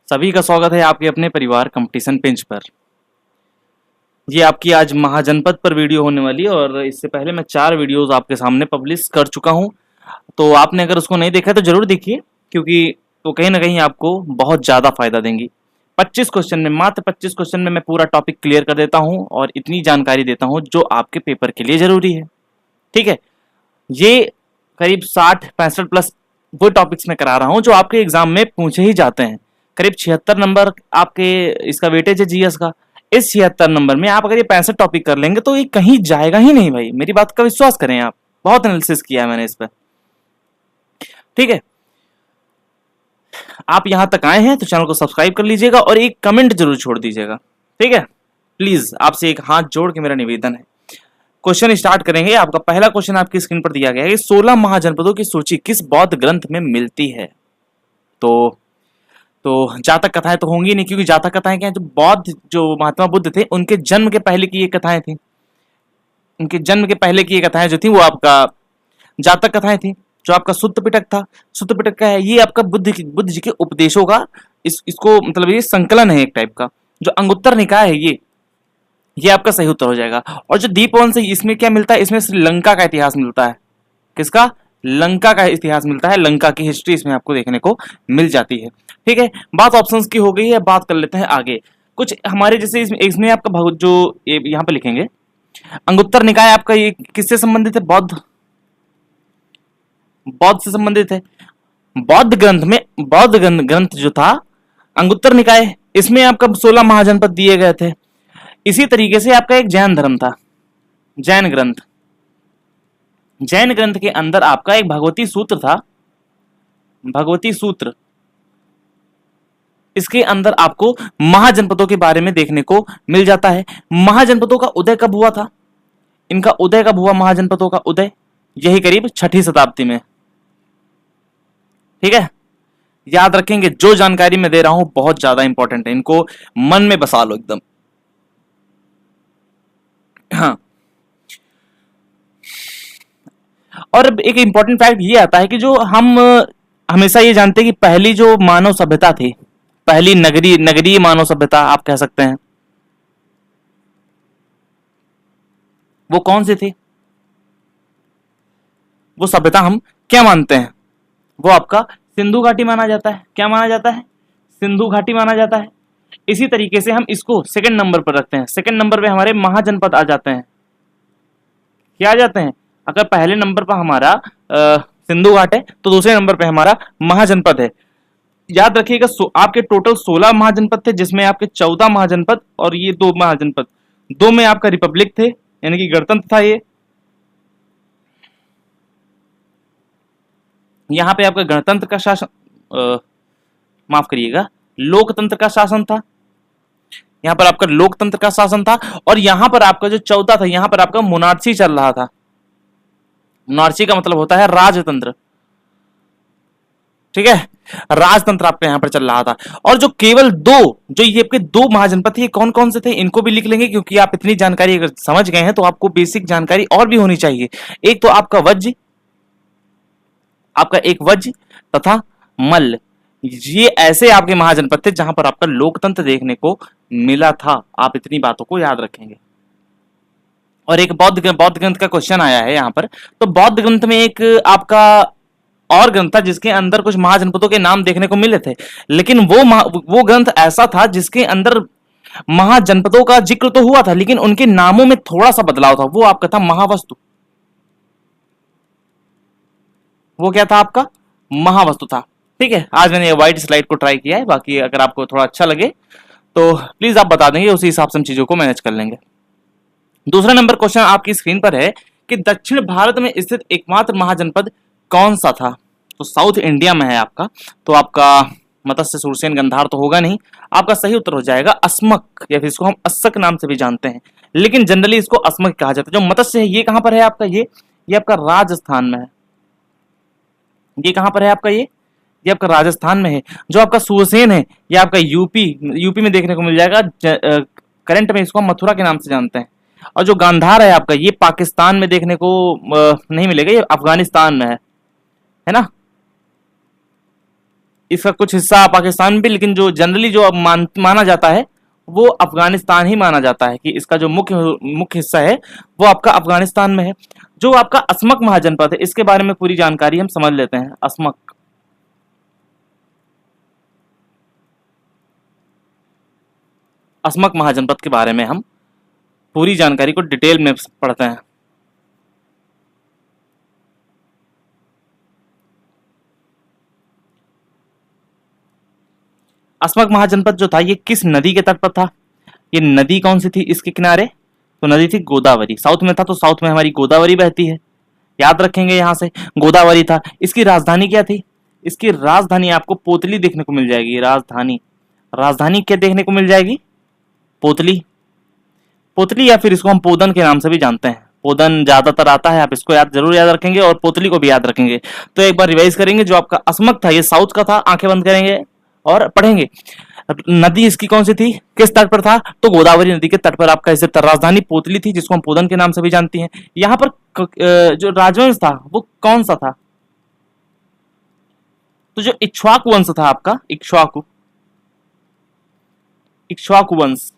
सभी का स्वागत है आपके अपने परिवार कंपटीशन पिंच पर। ये आपकी आज महाजनपद पर वीडियो होने वाली है और इससे पहले मैं 4 वीडियोस आपके सामने पब्लिश कर चुका हूं। तो आपने अगर उसको नहीं देखा है तो जरूर देखिए, क्योंकि तो कहीं ना कहीं आपको बहुत ज़्यादा फायदा देंगी। 25 क्वेश्चन में, मात्र 25 क्वेश्चन में मैं पूरा टॉपिक क्लियर कर देता हूँ और इतनी जानकारी देता हूँ जो आपके पेपर के लिए ज़रूरी है। ठीक है, ये करीब 60-65 प्लस वो टॉपिक्स मैं करा रहा हूँ जो आपके एग्जाम में पूछे ही जाते हैं। करीब 76 नंबर आपके इसका वेटेज है जीएस का। इस 76 नंबर में आप अगर ये 65 टॉपिक कर लेंगे तो ये कहीं जाएगा ही नहीं भाई, मेरी बात का विश्वास करें आप। बहुत एनालिसिस किया है मैंने इस पर। ठीक है, आप यहां तक आए हैं तो चैनल को सब्सक्राइब कर लीजिएगा और एक कमेंट जरूर छोड़ दीजिएगा। ठीक है, प्लीज आपसे एक हाथ जोड़ के मेरा निवेदन है। क्वेश्चन स्टार्ट करेंगे। आपका पहला क्वेश्चन आपकी स्क्रीन पर दिया गया है कि 16 महाजनपदों की सूची किस बौद्ध ग्रंथ में मिलती है। तो जातक कथाएं तो होंगी नहीं, क्योंकि जातक कथाएं क्या है, जो बौद्ध जो महात्मा बुद्ध थे उनके जन्म के पहले की ये कथाएं थी। उनके जन्म के पहले की ये कथाएं जो थी वो आपका जातक कथाएं थी। जो आपका सुत्त पिटक था, सुत्त पिटक का है ये आपका बुद्ध जी के उपदेशों का इसको मतलब ये संकलन है एक टाइप का। जो अंगुत्तर निकाय है ये आपका सही उत्तर हो जाएगा। और जो दीपवन से इसमें क्या मिलता है, इसमें श्रीलंका का इतिहास मिलता है। किसका? लंका का इतिहास मिलता है। लंका की हिस्ट्री इसमें आपको देखने को मिल जाती है। ठीक है, बात ऑप्शंस की हो गई है, बात कर लेते हैं आगे। कुछ हमारे जैसे इसमें आपका जो यहाँ पे लिखेंगे अंगुत्तर निकाय आपका ये किससे संबंधित है? बौद्ध से संबंधित है। बौद्ध ग्रंथ जो था अंगुत्तर निकाय, इसमें आपका 16 महाजनपद दिए गए थे। इसी तरीके से आपका एक जैन धर्म था, जैन ग्रंथ के अंदर आपका एक भगवती सूत्र था, भगवती सूत्र। इसके अंदर आपको महाजनपदों के बारे में देखने को मिल जाता है। महाजनपदों का उदय कब हुआ था? इनका उदय कब हुआ? महाजनपदों का उदय यही करीब 6ठी शताब्दी में। ठीक है, याद रखेंगे जो जानकारी मैं दे रहा हूं बहुत ज्यादा इंपॉर्टेंट है, इनको मन में बसा लो एकदम। हाँ, और एक इंपॉर्टेंट फैक्ट ये आता है कि जो हम हमेशा ये जानते हैं कि पहली जो मानव सभ्यता थी, पहली नगरीय मानव सभ्यता आप कह सकते हैं, वो कौन सी थी? वो सभ्यता हम क्या मानते हैं? वो आपका सिंधु घाटी माना जाता है। क्या माना जाता है? सिंधु घाटी माना जाता है। इसी तरीके से हम इसको सेकंड नंबर पर रखते हैं। सेकंड नंबर पे हमारे महाजनपद आ जाते हैं। क्या आ जाते हैं? अगर पहले नंबर पर हमारा सिंधु घाट है तो दूसरे नंबर पे हमारा महाजनपद है। याद रखिएगा आपके टोटल 16 महाजनपद थे, जिसमें आपके 14 महाजनपद और ये 2 महाजनपद, 2 में आपका रिपब्लिक थे, यानी कि गणतंत्र था। ये यहां पे आपका गणतंत्र का शासन, माफ करिएगा, लोकतंत्र का शासन था। यहां पर आपका लोकतंत्र का शासन था। और यहां पर आपका जो 14 था, यहां पर आपका मोनार्ची चल रहा था। मोनार्ची का मतलब होता है राजतंत्र। ठीक है, राजतंत्र आपका यहां पर चल रहा था। और जो केवल जो ये आपके 2 महाजनपद थे, कौन कौन से थे इनको भी लिख लेंगे, क्योंकि आप इतनी जानकारी अगर समझ गए हैं तो आपको बेसिक जानकारी और भी होनी चाहिए। एक तो आपका वज्र, आपका एक वज्र तथा मल्ल, ये ऐसे आपके महाजनपद थे जहां पर आपका लोकतंत्र देखने को मिला था। आप इतनी बातों को याद रखेंगे। और एक बौद्ध ग्रंथ का क्वेश्चन आया है यहां पर। तो बौद्ध ग्रंथ में एक आपका और ग्रंथ था जिसके अंदर कुछ महाजनपदों के नाम देखने को मिले थे, लेकिन वो ग्रंथ ऐसा था जिसके अंदर महाजनपदों का जिक्र तो हुआ था, लेकिन उनके नामों में थोड़ा सा बदलाव था। वो आपका था महावस्तु। वो क्या था आपका? महावस्तु था। ठीक है, आज मैंने ये व्हाइट स्लाइड को ट्राई किया है, बाकी अगर आपको थोड़ा अच्छा लगे तो प्लीज आप बता देंगे, उसी हिसाब से हम चीजों को मैनेज कर लेंगे। दूसरा नंबर क्वेश्चन आपकी स्क्रीन पर है कि दक्षिण भारत में स्थित एकमात्र महाजनपद कौन सा था? तो साउथ इंडिया में है आपका। तो आपका मत्स्य, सूरसेन, गंधार तो होगा नहीं। आपका सही उत्तर हो जाएगा अस्मक, या फिर इसको हम अस्सक नाम से भी जानते हैं, लेकिन जनरली इसको अस्मक कहा जाता है। जो मत्स्य है ये कहां पर है आपका? ये आपका राजस्थान में है। ये कहां पर है आपका? ये आपका राजस्थान में है। जो आपका सूरसेन है ये आपका यूपी में देखने को मिल जाएगा। करंट में इसको हम मथुरा के नाम से जानते हैं। और जो गांधार है आपका, ये पाकिस्तान में देखने को नहीं मिलेगा, ये अफगानिस्तान में है ना। इसका कुछ हिस्सा पाकिस्तान भी, लेकिन जो जनरली जो अब माना जाता है वो अफगानिस्तान ही माना जाता है कि इसका जो मुख्य मुख्य हिस्सा है वो आपका अफगानिस्तान में है। जो आपका असमक महाजनपद है इसके बारे में पूरी जानकारी हम समझ लेते हैं। असमक, असमक महाजनपद के बारे में हम पूरी जानकारी को डिटेल में पढ़ते हैं। असमक महाजनपद जो था ये किस नदी के तट पर था? ये नदी कौन सी थी इसके किनारे? तो नदी थी गोदावरी। साउथ में था तो साउथ में हमारी गोदावरी बहती है, याद रखेंगे यहां से। गोदावरी था। इसकी राजधानी क्या थी? इसकी राजधानी आपको पोतली देखने को मिल जाएगी। राजधानी, राजधानी क्या देखने को मिल जाएगी? पोतली। पोतली या फिर इसको हम पोदन के नाम से भी जानते हैं। पोदन ज्यादातर आता है, आप इसको जरूर याद रखेंगे और पोतली को भी याद रखेंगे। तो एक बार रिवाइज करेंगे। जो आपका असमक था ये साउथ का था, आंखें बंद करेंगे और पढ़ेंगे। नदी इसकी कौन सी थी, किस तट पर था? तो गोदावरी नदी के तट पर आपका इसे राजधानी पोतली थी, जिसको हम पोदन के नाम से भी जानती हैं। यहाँ पर जो राजवंश था वो कौन सा था? तो जो इक्ष्वाकु वंश था आपका, इक्ष्वाकु, इक्ष्वाकु वंश,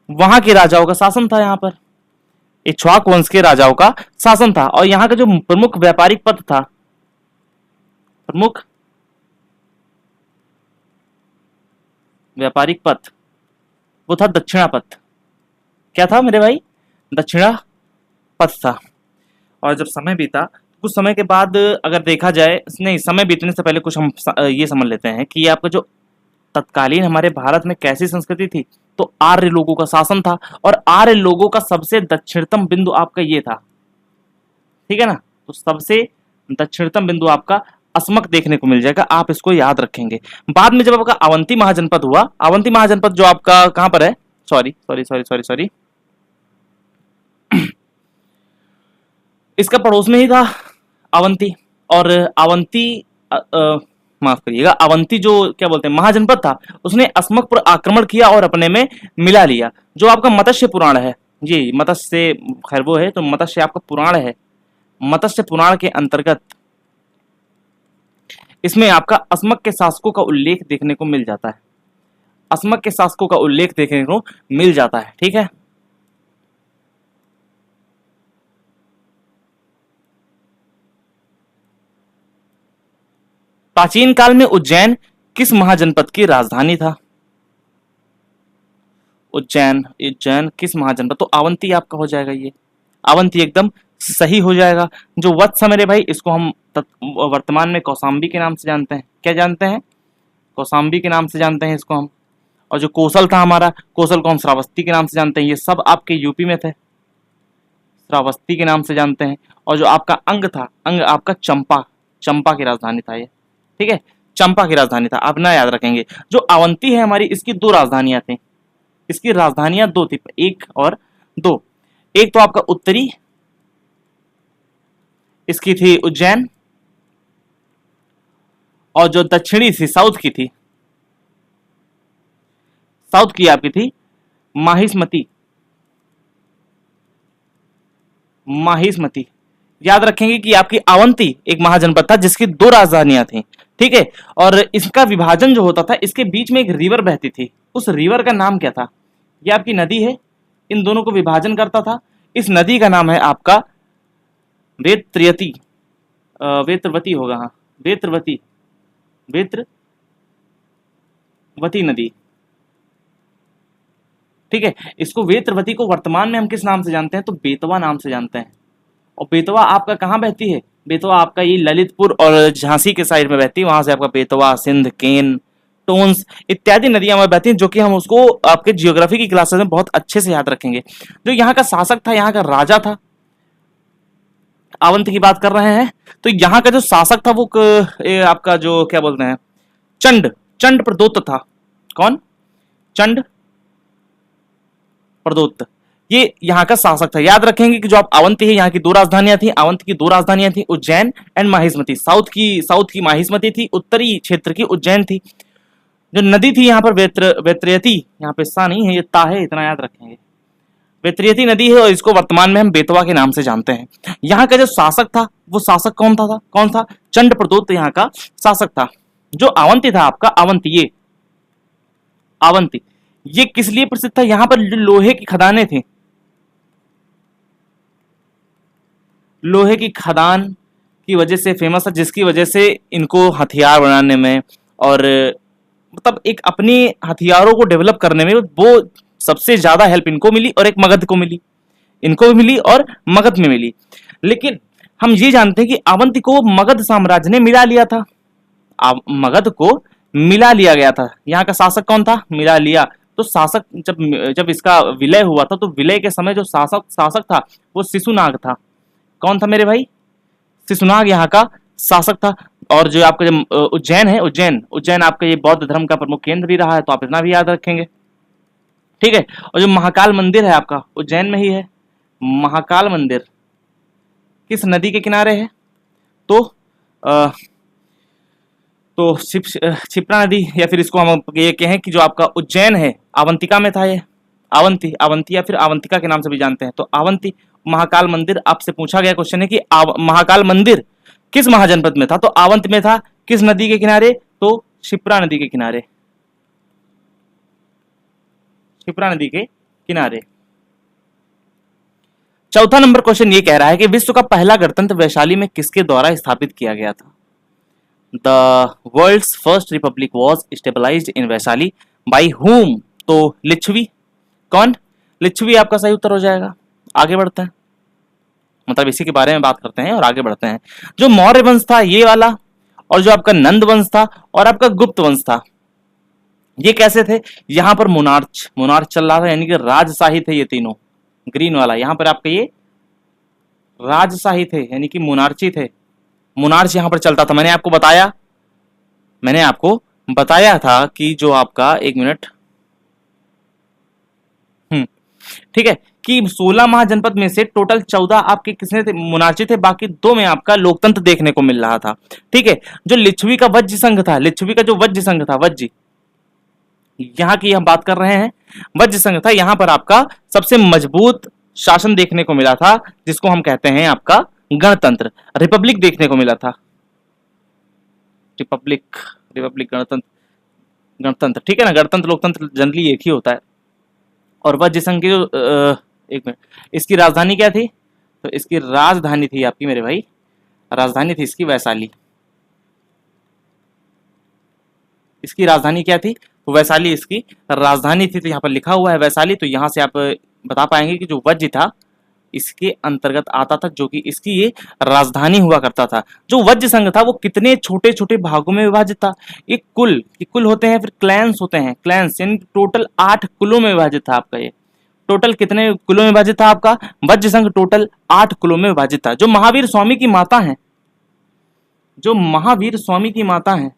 वहां के राजाओं का शासन था यहाँ पर। इक्ष्वाकु वंश के राजाओं का शासन था। और यहाँ का जो प्रमुख व्यापारिक पथ था, प्रमुख व्यापारिक पथ, वो था दक्षिणा पथ। क्या था मेरे भाई? दक्षिणा पथ था। और जब समय बीता, कुछ समय के बाद अगर देखा जाए, नहीं समय बीतने से पहले कुछ हम ये समझ लेते हैं कि आपका जो तत्कालीन हमारे भारत में कैसी संस्कृति थी। तो आर्य लोगों का शासन था और आर्य लोगों का सबसे दक्षिणतम बिंदु आपका ये था, ठीक है ना। तो सबसे दक्षिणतम बिंदु आपका असमक देखने को मिल जाएगा, आप इसको याद रखेंगे। बाद में जब आपका अवंती महाजनपद हुआ, अवंती महाजनपद जो आपका कहां पर है, sorry sorry sorry sorry sorry, इसका पड़ोस में ही था अवंती। और अवंती माफ करिएगा, अवंती जो क्या बोलते हैं महाजनपद था, उसने असमक पर आक्रमण किया और अपने में मिला लिया। जो आपका मत्स्य पुराण है, ये मत्स्य खैर वो है, तो मत्स्य आपका पुराण है। मत्स्य पुराण के अंतर्गत इसमें आपका असमक के शासकों का उल्लेख देखने को मिल जाता है। असमक के शासकों का उल्लेख देखने को मिल जाता है, ठीक है। प्राचीन काल में उज्जैन किस महाजनपद की राजधानी था? उज्जैन, उज्जैन किस महाजनपद? तो अवंती आपका हो जाएगा, ये अवंती एकदम सही हो जाएगा। जो वत्स मेरे भाई, इसको हम वर्तमान में कौसाम्बी के नाम से जानते हैं। क्या जानते हैं? कौसाम्बी के नाम से जानते हैं इसको हम। और जो कौशल था हमारा, कौशल को हम श्रावस्ती के नाम से जानते हैं। ये सब आपके यूपी में थे, श्रावस्ती के नाम से जानते हैं। और जो आपका अंग था, अंग आपका चंपा, चंपा की राजधानी था ये, ठीक है, चंपा की राजधानी था, आप ना याद रखेंगे। जो अवंती है हमारी, इसकी दो राजधानियां थी, इसकी राजधानियां दो थी, एक और दो। एक तो आपका उत्तरी, इसकी थी उज्जैन, और जो दक्षिणी थी, साउथ की थी, साउथ की आपकी थी माहिष्मती, माहिष्मती। याद रखेंगे कि आपकी अवंती एक महाजनपद था जिसकी दो राजधानियां थी, ठीक है। और इसका विभाजन जो होता था, इसके बीच में एक रिवर बहती थी, उस रिवर का नाम क्या था? ये आपकी नदी है, इन दोनों को विभाजन करता था। इस नदी का नाम है आपका वेत्रयती, वेत्रवती होगा, हाँ वेत्रवती, वेत्रवती नदी, ठीक है। इसको वेत्रवती को वर्तमान में हम किस नाम से जानते हैं? तो बेतवा नाम से जानते हैं। और बेतवा आपका कहाँ बहती है? बेतवा आपका ये ललितपुर और झांसी के साइड में बहती है। वहां से आपका बेतवा, सिंध, केन, टोन्स इत्यादि नदियां वहां बहती हैं, जो कि हम उसको आपके जियोग्राफी की क्लासेस में बहुत अच्छे से याद रखेंगे। जो यहाँ का शासक था, यहाँ का राजा था, अवंत की बात कर रहे हैं, तो यहाँ का जो शासक था वो आपका जो क्या बोलते हैं, चंड, चंड प्रदोत्त था। कौन? चंड प्रदोत्त, ये यहाँ का शासक था। याद रखेंगे कि जो आप अवंती है, यहाँ की दो राजधानियां थी, अवंत की दो राजधानियां थी, उज्जैन एंड माहिष्मती। साउथ की माहिष्मती थी, उत्तरी क्षेत्र की उज्जैन थी। जो नदी थी यहाँ पर वेत्रयती, यहाँ पे सा नहीं है, ये ता है, इतना याद रखेंगे। वेत्रियती नदी है और इसको वर्तमान में हम बेतवा के नाम से जानते हैं। यहाँ का जो शासक था वो शासक कौन था? चंड प्रदोत यहाँ का शासक था। जो अवंती था आपका, अवंती ये किस लिए प्रसिद्ध था? यहाँ पर लोहे की खदानें थी, लोहे की खदान की वजह से फेमस था, जिसकी वजह से इनको हथियार बनाने में और मतलब एक अपनी हथियारों को डेवलप करने में वो सबसे ज्यादा हेल्प इनको मिली और एक मगध को मिली, इनको भी मिली और मगध में मिली। लेकिन हम ये जानते हैं कि अवंती को मगध साम्राज्य ने मिला लिया था, मगध को मिला लिया गया था। यहाँ का शासक कौन था? मिला लिया। तो शासक जब इसका विलय हुआ था तो विलय के समय जो शासक था वो शिशुनाग था। कौन था मेरे भाई? शिशुनाग यहाँ का शासक था। और जो आपका जो उज्जैन है, उज्जैन आपका ये बौद्ध धर्म का प्रमुख केंद्र भी रहा है, तो आप इतना भी याद रखेंगे, ठीक है। और जो महाकाल मंदिर है आपका उज्जैन में ही है। महाकाल मंदिर किस नदी के किनारे है? तो क्षिप्रा नदी, या फिर इसको हम ये कहें कि जो आपका उज्जैन है अवंतिका में था। ये अवंती या फिर अवंतिका के नाम से भी जानते हैं। तो अवंती, महाकाल मंदिर आपसे पूछा गया क्वेश्चन है कि महाकाल मंदिर किस महाजनपद में था? तो आवंत में था। किस नदी के किनारे? तो क्षिप्रा नदी के किनारे, क्षिप्रा नदी के किनारे। चौथा नंबर क्वेश्चन ये कह रहा है कि विश्व का पहला गणतंत्र वैशाली में किसके द्वारा स्थापित किया गया था? The world's first republic was stabilized in Vaishali by whom? तो लिच्छवी। कौन? लिच्छवी आपका सही उत्तर हो जाएगा। आगे बढ़ते हैं, मतलब इसी के बारे में बात करते हैं और आगे बढ़ते हैं। जो मौर्य वंश था ये वाला, और जो आपका नंद वंश था और आपका गुप्त वंश था, ये कैसे थे? यहां पर मोनार्च चल रहा था, यानी कि राजशाही थे ये तीनों। ग्रीन वाला यहां पर आपका ये राजशाही थे, यानी कि मोनार्ची थे। मोनार्च यहां पर चलता था। मैंने आपको बताया था कि जो आपका, एक मिनट, ठीक है, कि 16 महाजनपद में से टोटल 14 आपके किसने थे? मोनार्ची थे। बाकी 2 में आपका लोकतंत्र देखने को मिल रहा था, ठीक है। जो लिच्छवी का वज्र संघ था, लिच्छवी का जो वज्र संघ था, वज्र, यहां की हम बात कर रहे हैं, वज्र संघ था। यहां पर आपका सबसे मजबूत शासन देखने को मिला था, जिसको हम कहते हैं आपका गणतंत्र। रिपब्लिक देखने को मिला था, रिपब्लिक, गणतंत्र, ठीक है ना। गणतंत्र लोकतंत्र जनरली एक ही होता है। और वज्र संघ की जो एक मिनट, इसकी राजधानी क्या थी? तो इसकी राजधानी थी आपकी मेरे भाई, राजधानी थी इसकी वैशाली। इसकी राजधानी क्या थी? तो वैशाली इसकी राजधानी थी। तो यहाँ पर लिखा हुआ है वैशाली। तो यहाँ से आप बता पाएंगे कि जो वज्र था इसके अंतर्गत आता था, जो कि इसकी ये राजधानी हुआ करता था। जो वज्र संघ था वो कितने छोटे छोटे भागों में विभाजित था? एक कुल होते हैं, फिर क्लैंस होते हैं, क्लैंस, यानी टोटल 8 कुलों में विभाजित था आपका ये। टोटल कितने कुलों में विभाजित था आपका वज्र संघ? टोटल 8 कुलों में विभाजित था। जो महावीर स्वामी की माता है, जो महावीर स्वामी की माता है,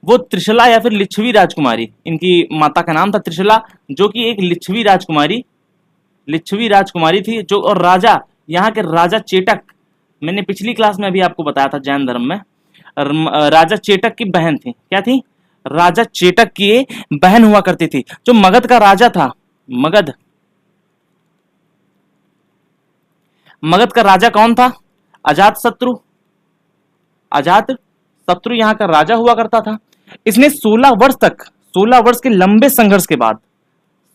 वो त्रिशला या फिर लिच्छवी राजकुमारी, इनकी माता का नाम था त्रिशला, जो कि एक लिच्छवी राजकुमारी थी। जो, और राजा, यहाँ के राजा चेटक, मैंने पिछली क्लास में अभी आपको बताया था जैन धर्म में, राजा चेटक की बहन थी। क्या थी? राजा चेटक की बहन हुआ करती थी। जो मगध का राजा था, मगध का राजा कौन था? अजातशत्रु यहाँ का राजा हुआ करता था। इसने 16 वर्ष के लंबे संघर्ष के बाद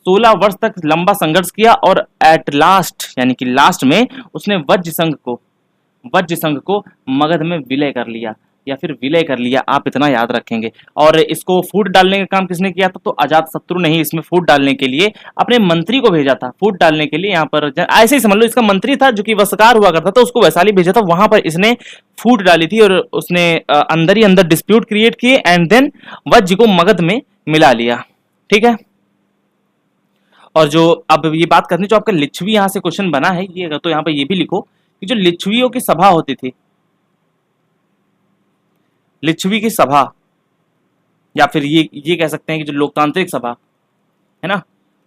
16 वर्ष तक लंबा संघर्ष किया और एट लास्ट, यानी कि लास्ट में उसने वज्र संघ को मगध में विलय कर लिया, आप इतना याद रखेंगे। और इसको फूट डालने का काम किसने किया था? तो अजातशत्रु ने ही इसमें फूट डालने के लिए अपने मंत्री को भेजा था। फूट डालने के लिए यहाँ पर ऐसे ही समझ लो, इसका मंत्री था जो कि वस्त्रकार हुआ करता था, उसको वैशाली भेजा था। वहां पर इसने फूट डाली थी और उसने अंदर ही अंदर डिस्प्यूट क्रिएट किए एंड देन वज्र को मगध में मिला लिया, ठीक है। और जो अब ये बात करनी, जो आपका लिच्छवी यहाँ से क्वेश्चन बना है, ये तो यहाँ पर ये भी लिखो कि जो लिच्छवियों की सभा होती थी, लिच्छवी की सभा, या फिर ये कह सकते हैं कि जो लोकतांत्रिक सभा है ना,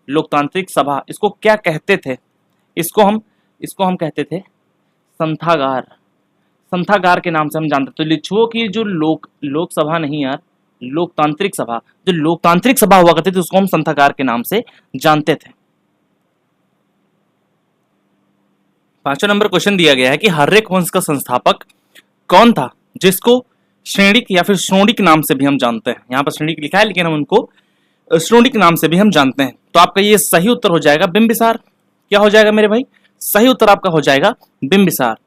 लोकतांत्रिक सभा, इसको क्या कहते थे? इसको हम कहते थे संथागार। संथागार के नाम से हम जानते हैं। तो लिच्छुओं की जो लोकसभा नहीं यार, लोकतांत्रिक सभा, जो लोकतांत्रिक सभा हुआ करती थी उसको हम संथागार के नाम से जानते थे। 5वां नंबर क्वेश्चन दिया गया है कि हर्यक वंश का संस्थापक कौन था, जिसको श्रेणिक या फिर श्रोणिक नाम से भी हम जानते हैं। यहाँ पर श्रेणिक लिखा है लेकिन हम उनको श्रोणिक नाम से भी हम जानते हैं। तो आपका ये सही उत्तर हो जाएगा बिंबिसार। क्या हो जाएगा मेरे भाई? सही उत्तर आपका हो जाएगा बिंबिसार।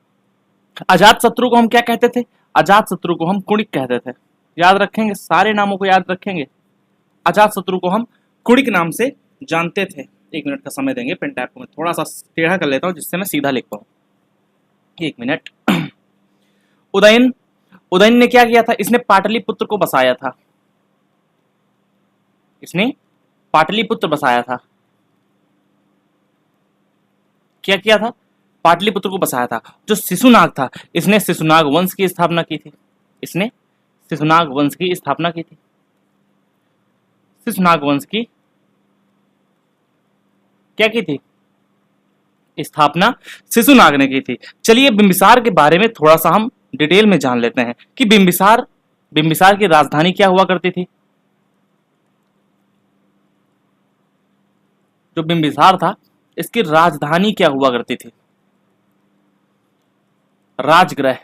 अजात शत्रु को हम क्या कहते थे? अजात शत्रु को हम कुणिक कहते थे। याद रखेंगे, सारे नामों को याद रखेंगे। अजात शत्रु को हम कुणिक नाम से जानते थे। 1 मिनट का समय देंगे, पेन टैप को मैं थोड़ा सा टेढ़ा कर लेता हूं जिससे मैं सीधा लिख पाऊं। 1 मिनट। उदयन ने क्या किया था? इसने पाटलिपुत्र को बसाया था। इसने पाटलिपुत्र बसाया था। क्या किया था? पाटलिपुत्र को बसाया था। जो शिशुनाग था, इसने शिशुनाग वंश की स्थापना की थी। इसने शिशुनाग वंश की स्थापना की थी। शिशुनाग वंश की क्या की थी? स्थापना शिशुनाग ने की थी। चलिए बिंबिसार के बारे में थोड़ा सा हम डिटेल में जान लेते हैं कि बिंबिसार की राजधानी क्या हुआ करती थी। जो बिंबिसार था, इसकी राजधानी क्या हुआ करती थी? राजगृह।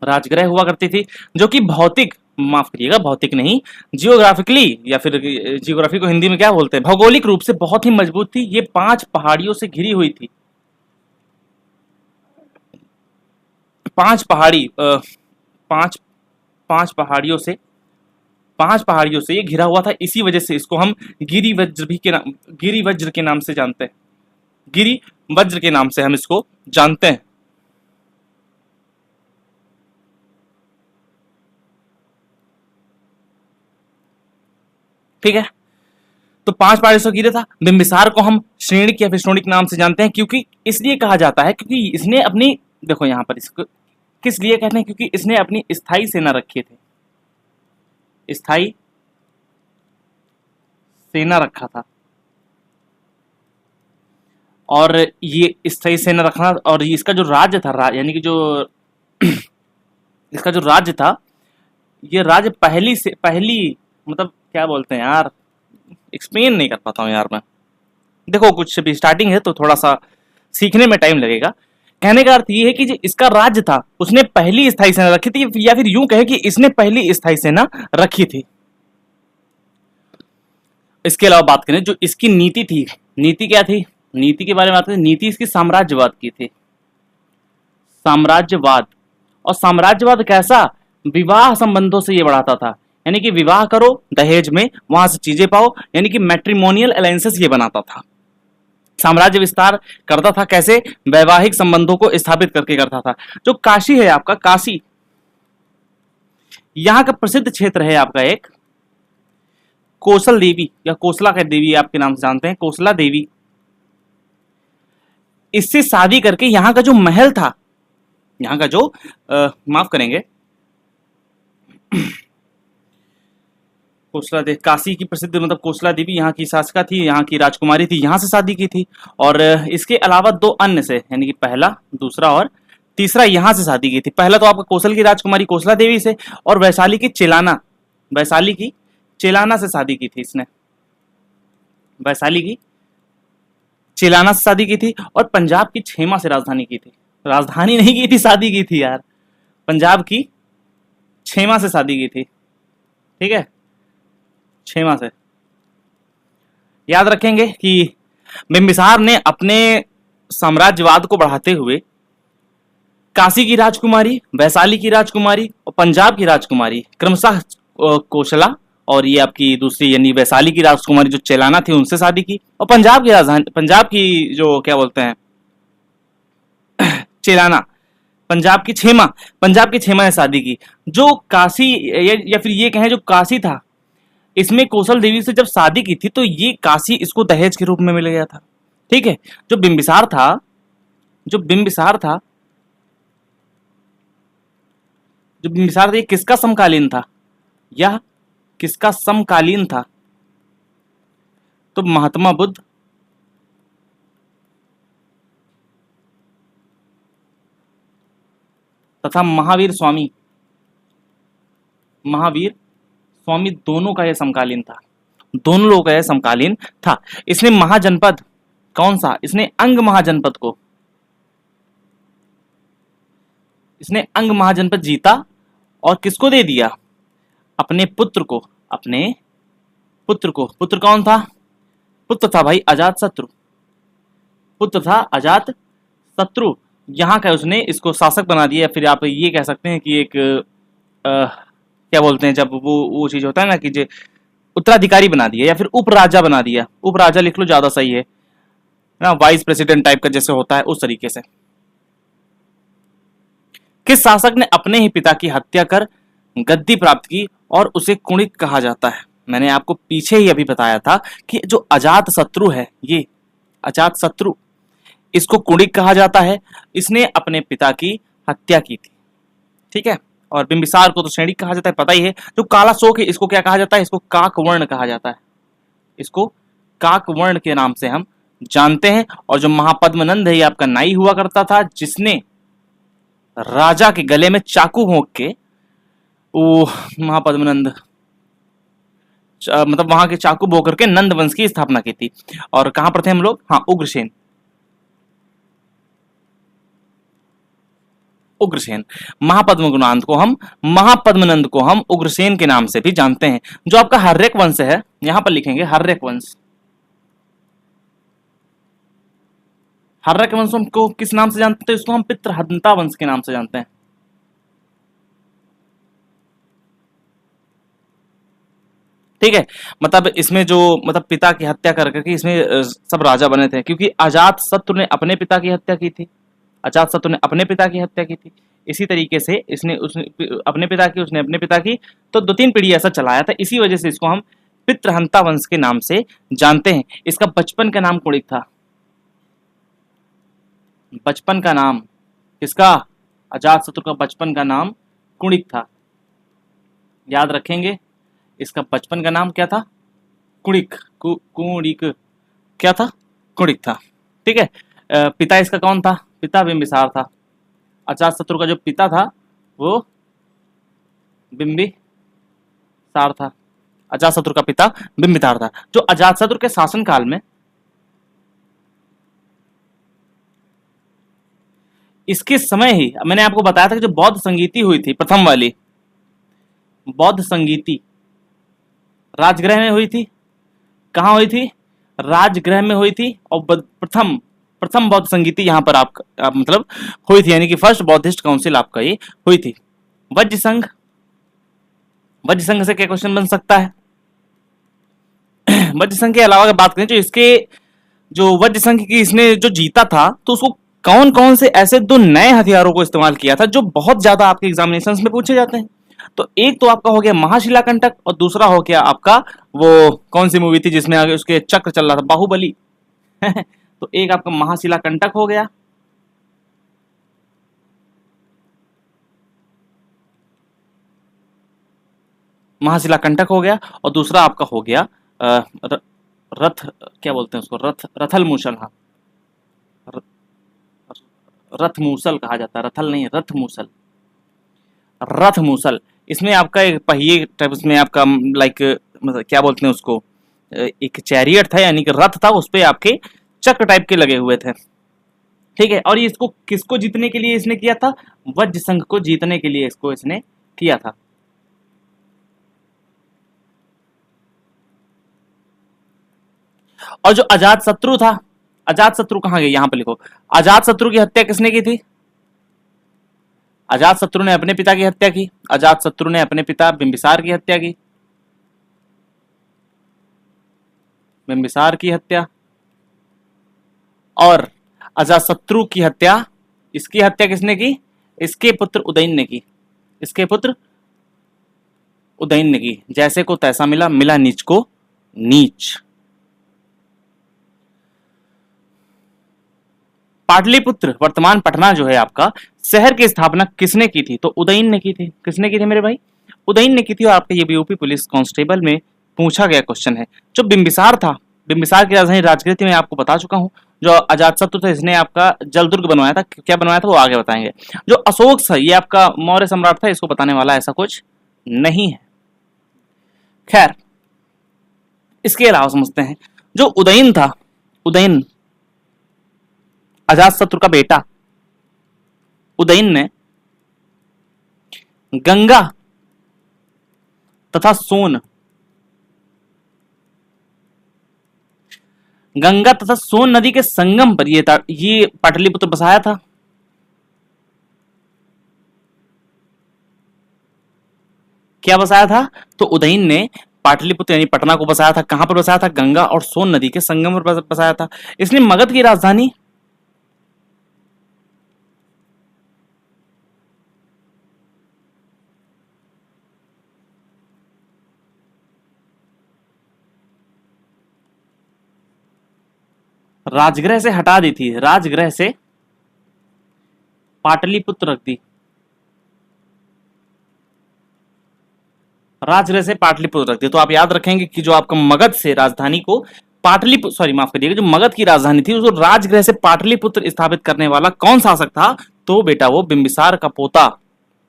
राजगृह हुआ करती थी, जो कि माफ करिएगा, भौतिक नहीं, जियोग्राफिकली, या फिर जियोग्राफी को हिंदी में क्या बोलते हैं, भौगोलिक रूप से बहुत ही मजबूत थी। ये 5 पहाड़ियों से घिरी हुई थी। 5 पहाड़ी 5 5 पहाड़ियों से 5 पहाड़ियों से ये घिरा हुआ था। इसी वजह से इसको हम गिरिवज्र के नाम से जानते हैं। गिरिवज्र के नाम से हम इसको जानते हैं। ठीक है, तो 5 पहाड़ियों से घिरे था। बिंबिसार को हम श्रेणिक या फिर श्रोणिक नाम से जानते हैं, क्योंकि इसलिए कहा जाता है क्योंकि इसने अपनी, देखो यहां पर इसको किस लिए कहते हैं, क्योंकि इसने अपनी स्थायी सेना रखे थे। स्थायी सेना रखा था, और ये स्थायी सेना रखना, और इसका जो राज्य था, यानी कि जो इसका जो राज्य था, ये राज्य पहली मतलब क्या बोलते हैं यार, एक्सप्लेन नहीं कर पाता हूं यार मैं। देखो कुछ भी स्टार्टिंग है तो थोड़ा सा सीखने में टाइम लगेगा। कहने का अर्थ ये है कि जो इसका राज्य था उसने पहली स्थायी सेना रखी थी, या फिर यूं कहे कि इसने पहली स्थायी सेना रखी थी। इसके अलावा बात करें जो इसकी नीति थी, नीति क्या थी? नीति के बारे में बात करें, नीति इसकी साम्राज्यवाद की थी। साम्राज्यवाद। और साम्राज्यवाद कैसा? विवाह संबंधों से ये बढ़ाता था, यानी कि विवाह करो दहेज में, वहां से चीजें पाओ, यानी कि मैट्रिमोनियल अलायंसेस ये बनाता था। साम्राज्य विस्तार करता था कैसे? वैवाहिक संबंधों को स्थापित करके करता था। जो काशी है आपका, काशी, यहां का प्रसिद्ध क्षेत्र है आपका एक कोसल देवी, या कोसला का देवी आपके नाम से जानते हैं, कोसला देवी। इससे शादी करके यहां का जो महल था, यहां का जो माफ करेंगे, कोसला देवी काशी की प्रसिद्ध, मतलब कोसला देवी यहाँ की शासका थी, यहाँ की राजकुमारी थी, यहाँ से शादी की थी। और इसके अलावा 2 अन्य से, यानी कि पहला, दूसरा और तीसरा यहाँ से शादी की थी। पहला तो आपका कोसल की राजकुमारी कोसला देवी से, और वैशाली की चेलाना से शादी की थी इसने। वैशाली की चेलाना से शादी की थी, और पंजाब की छेमा से राजधानी की थी। राजधानी नहीं की थी, शादी की थी यार। पंजाब की छेमा से शादी की थी। ठीक है, छेमा से। याद रखेंगे कि बिंबिसार ने अपने साम्राज्यवाद को बढ़ाते हुए काशी की राजकुमारी, वैशाली की राजकुमारी और पंजाब की राजकुमारी क्रमशः कोशला, और ये आपकी दूसरी यानी वैशाली की राजकुमारी जो चेलाना थी उनसे शादी की, और पंजाब की राजधानी, पंजाब की जो क्या बोलते हैं चेलाना, पंजाब की छेमा ने शादी की। जो काशी, या फिर ये कहें जो काशी था, इसमें कौशल देवी से जब शादी की थी तो ये काशी इसको दहेज के रूप में मिल गया था। ठीक है, जो बिंबिसार था, जो बिंबिसार था ये किसका समकालीन था? यह किसका समकालीन था? तो महात्मा बुद्ध, तथा महावीर स्वामी, महावीर स्वामी दोनों का यह समकालीन था, दोनों लोगों का यह समकालीन था। इसने महाजनपद कौन सा, इसने अंग महाजनपद को, इसने अंग महाजनपद जीता और किसको दे दिया, अपने पुत्र को, अपने पुत्र को। पुत्र कौन था, पुत्र था भाई अजात शत्रु, पुत्र था अजात शत्रु। यहाँ का उसने इसको शासक बना दिया, फिर आप ये कह सकते हैं कि एक क्या बोलते हैं, जब वो चीज होता है ना कि जो उत्तराधिकारी बना दिया, या फिर उपराजा बना दिया, उपराजा लिख लो ज्यादा सही है ना, वाइस प्रेसिडेंट टाइप का जैसे होता है उस तरीके से। किस शासक ने अपने ही पिता की हत्या कर गद्दी प्राप्त की और उसे कुणिक कहा जाता है। मैंने आपको पीछे ही अभी बताया था कि जो अजात शत्रु है, ये अजात शत्रु, इसको कुणिक कहा जाता है। इसने अपने पिता की हत्या की थी, ठीक है। और बिंबिसार को तो सैनिक कहा जाता है, पता ही है। जो काला शोक है इसको क्या कहा जाता है, इसको काकवर्ण कहा जाता है, इसको काकवर्ण के नाम से हम जानते हैं। और जो महापद्मनंद है ये आपका नाई हुआ करता था, जिसने राजा के गले में चाकू भोंक के, वो महापद्मनंद मतलब वहां के चाकू भोंक करके नंद वंश की स्थापना की थी। और कहां पर थे हम लोग, हाँ उग्रसेन, उग्रसेन। महापद्मनंद को हम उग्रसेन के नाम से भी जानते हैं। जो आपका हर्यक वंश है, यहां पर लिखेंगे हर्यक वंश। हर्यक वंश को किस नाम से जानते हैं, इसको हम पितृहंता वंश के नाम से जानते हैं। ठीक है, मतलब इसमें जो मतलब पिता की हत्या कर करके इसमें सब राजा बने थे, क्योंकि अजात शत्रु ने अपने पिता की हत्या की थी, अजात शत्रु ने अपने पिता की हत्या की थी। इसी तरीके से इसने उसने अपने पिता की, उसने अपने पिता की, तो 2-3 पीढ़ी ऐसा चलाया था। इसी वजह से इसको हम पितृहंता वंश के नाम से जानते हैं। इसका बचपन का नाम कुणिक था, बचपन का नाम किसका, अजात शत्रु का बचपन का नाम कुणिक था, याद रखेंगे। इसका बचपन का नाम क्या था, कुणिक, कुणिक क्या था, कुणिक था, ठीक है। पिता इसका कौन था, पिता बिंबिसार था। अजात शत्रु का जो पिता था वो बिंबिसार था, अजात शत्रु का पिता बिंबिसार था। जो अजात शत्रु के शासन काल में, इसके समय ही मैंने आपको बताया था कि जो बौद्ध संगीति हुई थी, प्रथम वाली बौद्ध संगीति राजगृह में हुई थी। कहां हुई थी, राजगृह में हुई थी। और प्रथम बौद्ध संगीति यहां पर आप मतलब हुई थी, यानी कि फर्स्ट बौद्धिस्ट काउंसिल आपका ये हुई थी। वज्र संघ, वज्र संघ से क्या क्वेश्चन बन सकता है, वज्र संघ के अलावा अगर बात करें, जो इसके जो वज्र संघ की इसने जो जीता था, तो उसको कौन कौन से ऐसे 2 नए हथियारों को इस्तेमाल किया था जो बहुत ज्यादा आपके एग्जामिनेशंस में पूछे जाते हैं। तो एक तो आपका हो गया महाशिलाकंटक, और दूसरा हो गया आपका वो कौन सी मूवी थी जिसमें आगे उसके चक्र चल रहा था, बाहुबली तो एक आपका महाशिलाकंटक हो गया, महाशिलाकंटक हो गया, और दूसरा आपका हो गया रथ, क्या बोलते हैं उसको, रथल मूसल। हाँ, रथ मूसल कहा जाता है, रथल नहीं, रथ मूसल, रथ मूसल। इसमें आपका एक पहिए टाइप, इसमें आपका लाइक मतलब क्या बोलते हैं उसको, एक चैरियट था, यानी कि रथ था, उस पे आपके चक्र टाइप के लगे हुए थे, ठीक है। और ये इसको किसको जीतने के लिए इसने किया था, वज्र संघ को जीतने के लिए इसको इसने किया था। और जो अजात शत्रु था, अजात शत्रु कहां गए, यहां पर लिखो। अजात शत्रु की हत्या किसने की थी, अजात शत्रु ने अपने पिता की हत्या की, अजात शत्रु ने अपने पिता बिंबिसार की हत्या की, बिंबिसार की हत्या। और अजातशत्रु की हत्या, इसकी हत्या किसने की, इसके पुत्र उदयन ने की, इसके पुत्र उदयन ने की। जैसे को तैसा मिला, मिला नीच को नीच। पाटलिपुत्र वर्तमान पटना जो है आपका, शहर की स्थापना किसने की थी, तो उदयन ने की थी। किसने की थी मेरे भाई, उदयन ने की थी। और आपके ये यूपी पुलिस कांस्टेबल में पूछा गया क्वेश्चन है। जो बिंबिसार था, बिंबिसार की राजधानी राजगृह थी, मैं आपको बता चुका हूँ। जो अजातशत्रु था इसने आपका जलदुर्ग बनवाया था, क्या बनवाया था वो आगे बताएंगे। जो अशोक था ये आपका मौर्य सम्राट था, इसको बताने वाला ऐसा कुछ नहीं है। खैर, इसके अलावा समझते हैं जो उदयन था, उदयन अजातशत्रु का बेटा, उदयन ने गंगा तथा सोन, गंगा तथा सोन नदी के संगम पर ये पाटलिपुत्र बसाया था। क्या बसाया था? तो उदयन ने पाटलिपुत्र यानी पटना को बसाया था। कहां पर बसाया था? गंगा और सोन नदी के संगम पर बसाया था। इसने मगध की राजधानी राजगृह से हटा दी थी, राजगृह से पाटलिपुत्र रख दी, राजगृह से पाटलिपुत्र रख दी। तो आप याद रखेंगे कि जो आपका मगध से राजधानी को पाटलिपुत्र, सॉरी माफ करिएगा, जो मगध की राजधानी थी उसको राजगृह से पाटलिपुत्र स्थापित करने वाला कौन शासक था? तो बेटा वो बिंबिसार का पोता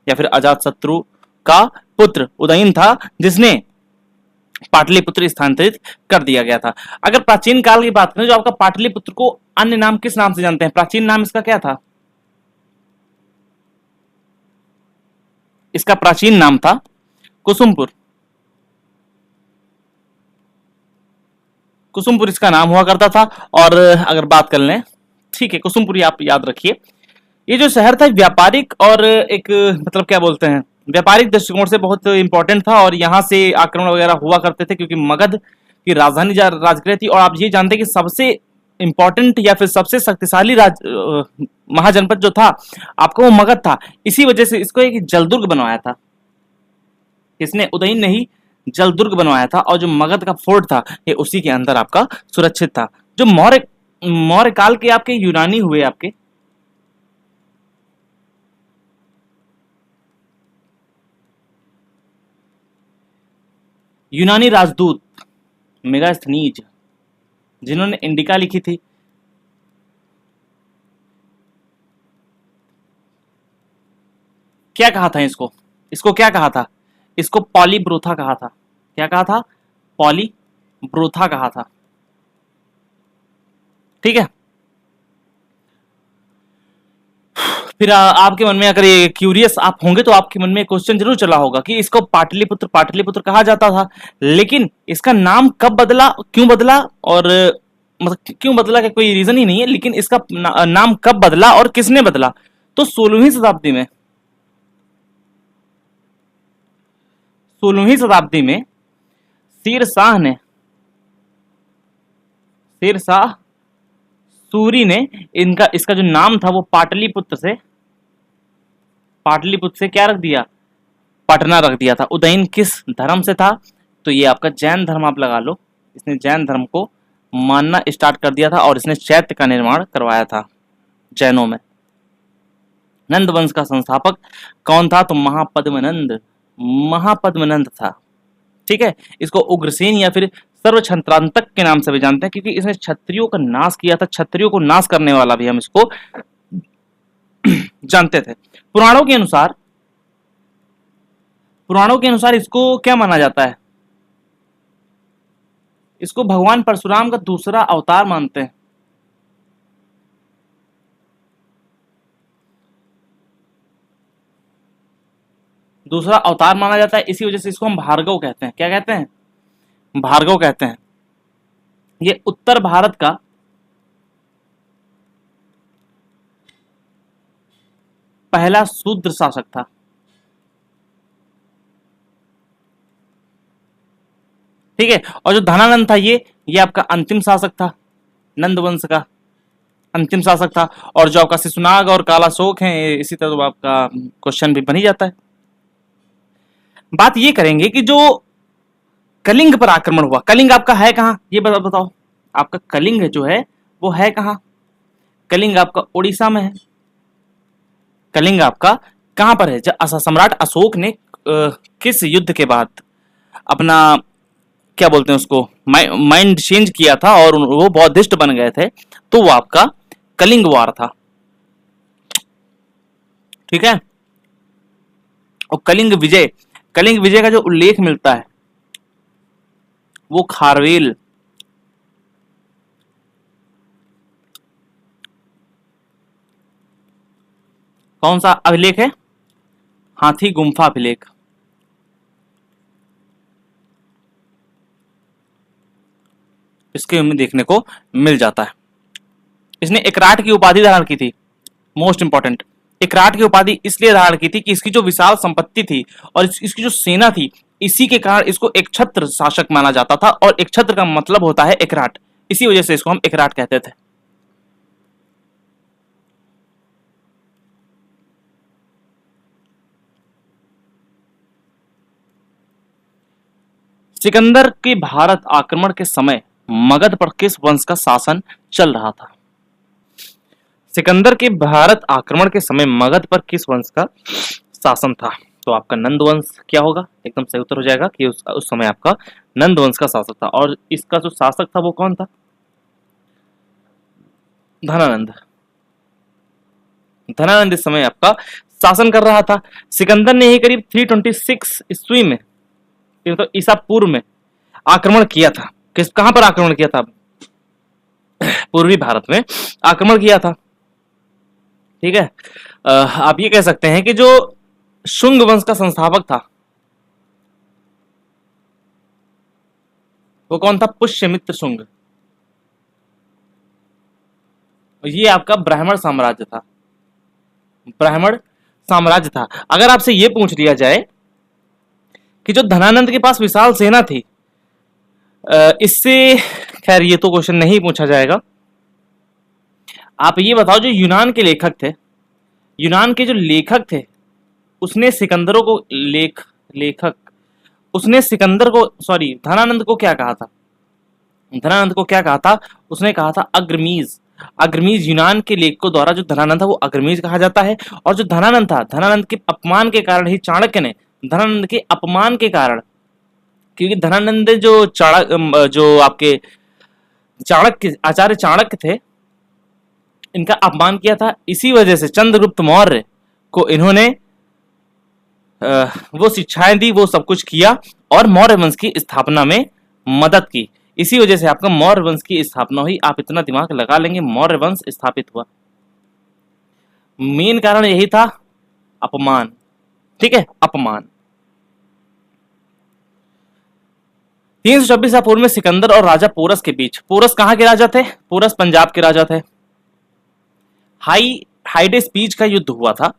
या फिर अजातशत्रु का पुत्र उदयन था, जिसने पाटलिपुत्र स्थानांतरित कर दिया गया था। अगर प्राचीन काल की बात करें, जो आपका पाटलिपुत्र को अन्य नाम किस नाम से जानते हैं? प्राचीन नाम इसका क्या था? इसका प्राचीन नाम था कुसुमपुर। कुसुमपुर इसका नाम हुआ करता था। और अगर बात कर लें, ठीक है, कुसुमपुरी आप याद रखिए। ये जो शहर था व्यापारिक और एक मतलब क्या बोलते हैं, व्यापारिक दृष्टिकोण से बहुत इंपॉर्टेंट था और यहाँ से आक्रमण वगैरह हुआ करते थे, क्योंकि मगध की राजधानी राजगृह थी। और आप ये जानते हैं कि सबसे इंपॉर्टेंट या फिर सबसे शक्तिशाली महाजनपद जो था आपका वो मगध था। इसी वजह से इसको एक जलदुर्ग बनवाया था। किसने? उदयन ने ही जलदुर्ग बनवाया था। और जो मगध का फोर्ट था ये उसी के अंदर आपका सुरक्षित था। जो मौर्य मौर्य काल के आपके यूनानी हुए, आपके यूनानी राजदूत मेगास्थनीज, जिन्होंने इंडिका लिखी थी, क्या कहा था इसको? इसको क्या कहा था? इसको पॉलीब्रोथा कहा था। क्या कहा था? पॉलीब्रोथा कहा था। ठीक है। फिर आपके मन में अगर ये क्यूरियस आप होंगे तो आपके मन में क्वेश्चन जरूर चला होगा कि इसको पाटलिपुत्र पाटलिपुत्र कहा जाता था, लेकिन इसका नाम कब बदला, क्यों बदला, और मतलब क्यों बदला का कोई रीजन ही नहीं है, लेकिन इसका नाम कब बदला और किसने बदला? तो 16वीं शताब्दी में, 16वीं शताब्दी में शेरशाह ने, शेरशाह सूरी ने इसका जो नाम था वो पाटलिपुत्र से क्या रख दिया? पटना रख दिया था। उदयन किस धर्म से था? तो ये आपका जैन धर्म आप लगा लो। इसने जैन धर्म को मानना स्टार्ट कर दिया था और इसने चैत्य का निर्माण करवाया था जैनों में। नंद वंश का संस्थापक कौन था? तो महापद्मनंद था। ठीक है। इसको उग्रसेन या फिर सर्वछत्रांतक के नाम से भी जानते हैं, क्योंकि इसने क्षत्रियों का नाश किया था। क्षत्रियों को नाश करने वाला भी हम इसको जानते थे। पुराणों के अनुसार इसको क्या माना जाता है? इसको भगवान परशुराम का दूसरा अवतार मानते हैं। दूसरा अवतार माना जाता है, इसी वजह से इसको हम भार्गव कहते हैं। क्या कहते हैं? भार्गव कहते हैं। ये उत्तर भारत का पहला शूद्र शासक था। ठीक है। और जो धनानंद था ये आपका अंतिम शासक था, नंद वंश का अंतिम शासक था। और जो आपका शिशुनाग और कालाशोक है, इसी तरह तो आपका क्वेश्चन भी बन ही जाता है। बात ये करेंगे कि जो कलिंग पर आक्रमण हुआ, कलिंग आपका है कहां? ये बताओ, आपका कलिंग जो है वो है कहां? कलिंग आपका उड़ीसा में है। कलिंग आपका कहां पर है? जब सम्राट अशोक ने किस युद्ध के बाद अपना क्या बोलते हैं उसको, माइंड चेंज किया था और वो बौद्धिस्ट बन गए थे, तो वो आपका कलिंग वार था। ठीक है। और कलिंग विजय का जो उल्लेख मिलता है वो खारवेल, कौन सा अभिलेख है, हाथी गुम्फा अभिलेख। इसके हमें देखने को मिल जाता है। इसने एकराट की उपाधि धारण की थी, मोस्ट इंपॉर्टेंट, एकराट की उपाधि इसलिए धारण की थी कि इसकी जो विशाल संपत्ति थी और इसकी जो सेना थी, इसी के कारण इसको एक छत्र शासक माना जाता था, और एक छत्र का मतलब होता है एकराट, इसी वजह से इसको हम एकराट कहते थे। सिकंदर के भारत आक्रमण के समय मगध पर किस वंश का शासन चल रहा था? सिकंदर के भारत आक्रमण के समय मगध पर किस वंश का शासन था? तो आपका नंद वंश क्या होगा, एकदम सही उत्तर हो जाएगा कि उस समय आपका नंद वंश का शासक था। और इसका जो शासक था वो कौन था? धनानंद। धनानंद इस समय आपका शासन कर रहा था। सिकंदर ने ही करीब 326 ईस्वी में, तो ईसा पूर्व में आक्रमण किया था। कहां पर आक्रमण किया था? पूर्वी भारत में आक्रमण किया था। ठीक है। आप ये कह सकते हैं कि जो शुंग वंश का संस्थापक था वो कौन था? पुष्यमित्र शुंग। ये आपका ब्राह्मण साम्राज्य था, ब्राह्मण साम्राज्य था। अगर आपसे ये पूछ लिया जाए कि जो धनानंद के पास विशाल सेना थी, इससे खैर ये तो क्वेश्चन नहीं पूछा जाएगा। आप ये बताओ, जो यूनान के लेखक थे, यूनान के जो लेखक थे, उसने सिकंदरों को उसने सिकंदर को, सॉरी, धनानंद को क्या कहा था? धनानंद को क्या कहा था? उसने कहा था अग्रमीज। अग्रमीज यूनान के लेखकों द्वारा जो धनानंद था वो अग्रमीज कहा जाता है। और जो धनानंद था, धनानंद के अपमान के कारण ही चाणक्य ने, धनानंद के अपमान के कारण, क्योंकि धनानंद जो आपके चाणक्य, आचार्य चाणक्य थे, इनका अपमान किया था, इसी वजह से चंद्रगुप्त मौर्य को इन्होंने वो शिक्षाएं दी, वो सब कुछ किया और मौर्य वंश की स्थापना में मदद की। इसी वजह से आपका मौर्य वंश की स्थापना हुई। आप इतना दिमाग लगा लेंगे, मौर्य वंश स्थापित हुआ। मेन कारण यही था, अपमान। ठीक है, अपमान। 326 पूर्व में सिकंदर और राजा पोरस के बीच, पोरस कहां के राजा थे? पोरस पंजाब के राजा थे। हाइडेस बीच का युद्ध हुआ था।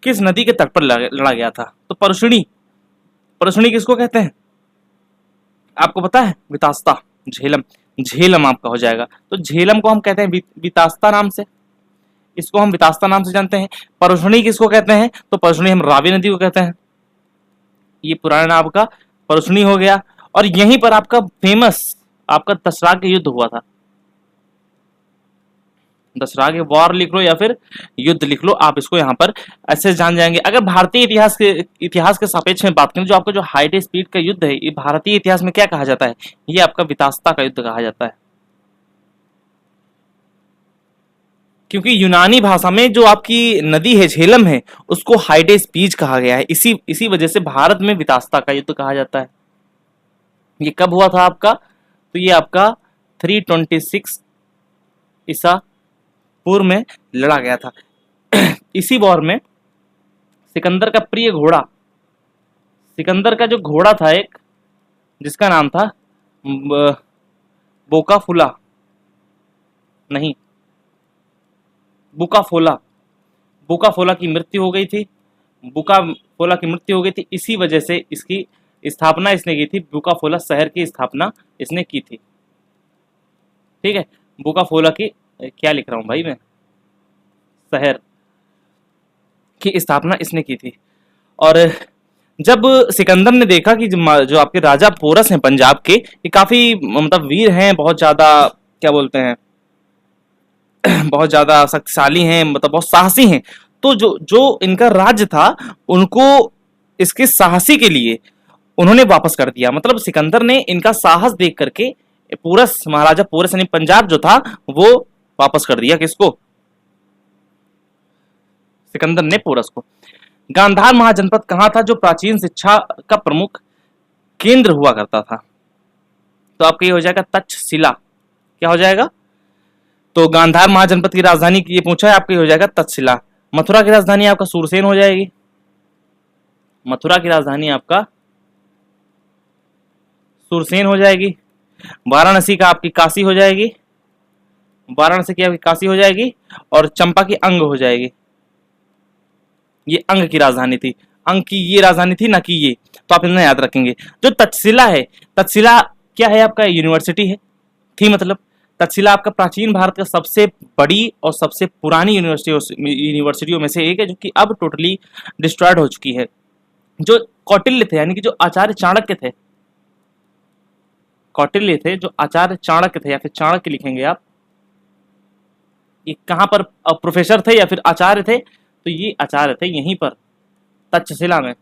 किस नदी के तट पर लड़ा गया था? तो परशुनी। परशुनी किसको कहते हैं आपको पता है? वितास्ता, झेलम। झेलम आपका हो जाएगा। तो झेलम को हम कहते हैं वितास्ता नाम से, इसको हम वितास्ता नाम से जानते हैं। परशुनी किसको कहते हैं? तो परशुनी हम रावी नदी को कहते हैं। ये पुराना आपका परशुनी हो गया। और यहीं पर आपका फेमस आपका दसराग युद्ध हुआ था। दसराग वॉर लिख लो या फिर युद्ध लिख लो, आप इसको यहाँ पर ऐसे जान जाएंगे। अगर भारतीय इतिहास के सापेक्ष में बात करें, जो आपका जो हाइट स्पीड का युद्ध है, ये भारतीय इतिहास में क्या कहा जाता है? ये आपका वितास्ता का युद्ध कहा जाता है। क्योंकि यूनानी भाषा में जो आपकी नदी है, झेलम है, उसको हाइडेस बीच कहा गया है। इसी वजह से भारत में वितास्ता का युद्ध कहा जाता है। ये कब हुआ था आपका? तो ये आपका 326 ईसा पूर्व में लड़ा गया था। इसी वॉर में सिकंदर का प्रिय घोड़ा, सिकंदर का जो घोड़ा था एक, जिसका नाम था बोकाफुला, नहीं, बुकाफोला, बुकाफोला की मृत्यु हो गई थी। बुकाफोला की मृत्यु हो गई थी, इसी वजह से इसकी स्थापना इसने की थी। बुकाफोला शहर की स्थापना इसने की थी। ठीक है, बुकाफोला की, क्या लिख रहा हूं भाई मैं, शहर की स्थापना इसने की थी। और जब सिकंदर ने देखा कि जो आपके राजा पोरस हैं पंजाब के, ये काफी मतलब वीर हैं, बहुत ज्यादा क्या बोलते हैं, बहुत ज्यादा शक्तिशाली हैं, मतलब बहुत साहसी हैं, तो जो इनका राज्य था, उनको इसके साहसी के लिए उन्होंने वापस कर दिया। मतलब सिकंदर ने इनका साहस देख करके पोरस, महाराजा पोरस यानी पंजाब जो था वो वापस कर दिया। किसको? सिकंदर ने पोरस को। गांधार महाजनपद कहां था जो प्राचीन शिक्षा का प्रमुख केंद्र हुआ करता था? तो आपका ये हो जाएगा तक्षशिला। क्या हो जाएगा? तो गांधार महाजनपद की राजधानी ये पूछा है आपका, हो जाएगा तक्षशिला। मथुरा की राजधानी आपका सूरसेन हो जाएगी। मथुरा की राजधानी आपका सूरसेन हो जाएगी। वाराणसी का आपकी काशी हो जाएगी। वाराणसी की आपकी काशी हो जाएगी। और चंपा की अंग हो जाएगी। ये अंग की राजधानी थी। अंग की ये राजधानी थी, ना कि ये। तो आप इतना याद रखेंगे। जो तक्षशिला है, तक्षशिला क्या है आपका? यूनिवर्सिटी है थी। मतलब तक्षशिला आपका प्राचीन भारत का सबसे बड़ी और सबसे पुरानी यूनिवर्सिटियों में से एक है, जो कि अब टोटली डिस्ट्रॉयड हो चुकी है। जो कौटिल्य थे, यानी कि जो आचार्य चाणक्य थे, कौटिल्य थे जो आचार्य चाणक्य थे, या फिर चाणक्य लिखेंगे आप। ये कहां पर प्रोफेसर थे या फिर आचार्य थे? तो ये आचार्य थे यहीं पर तक्षशिला में।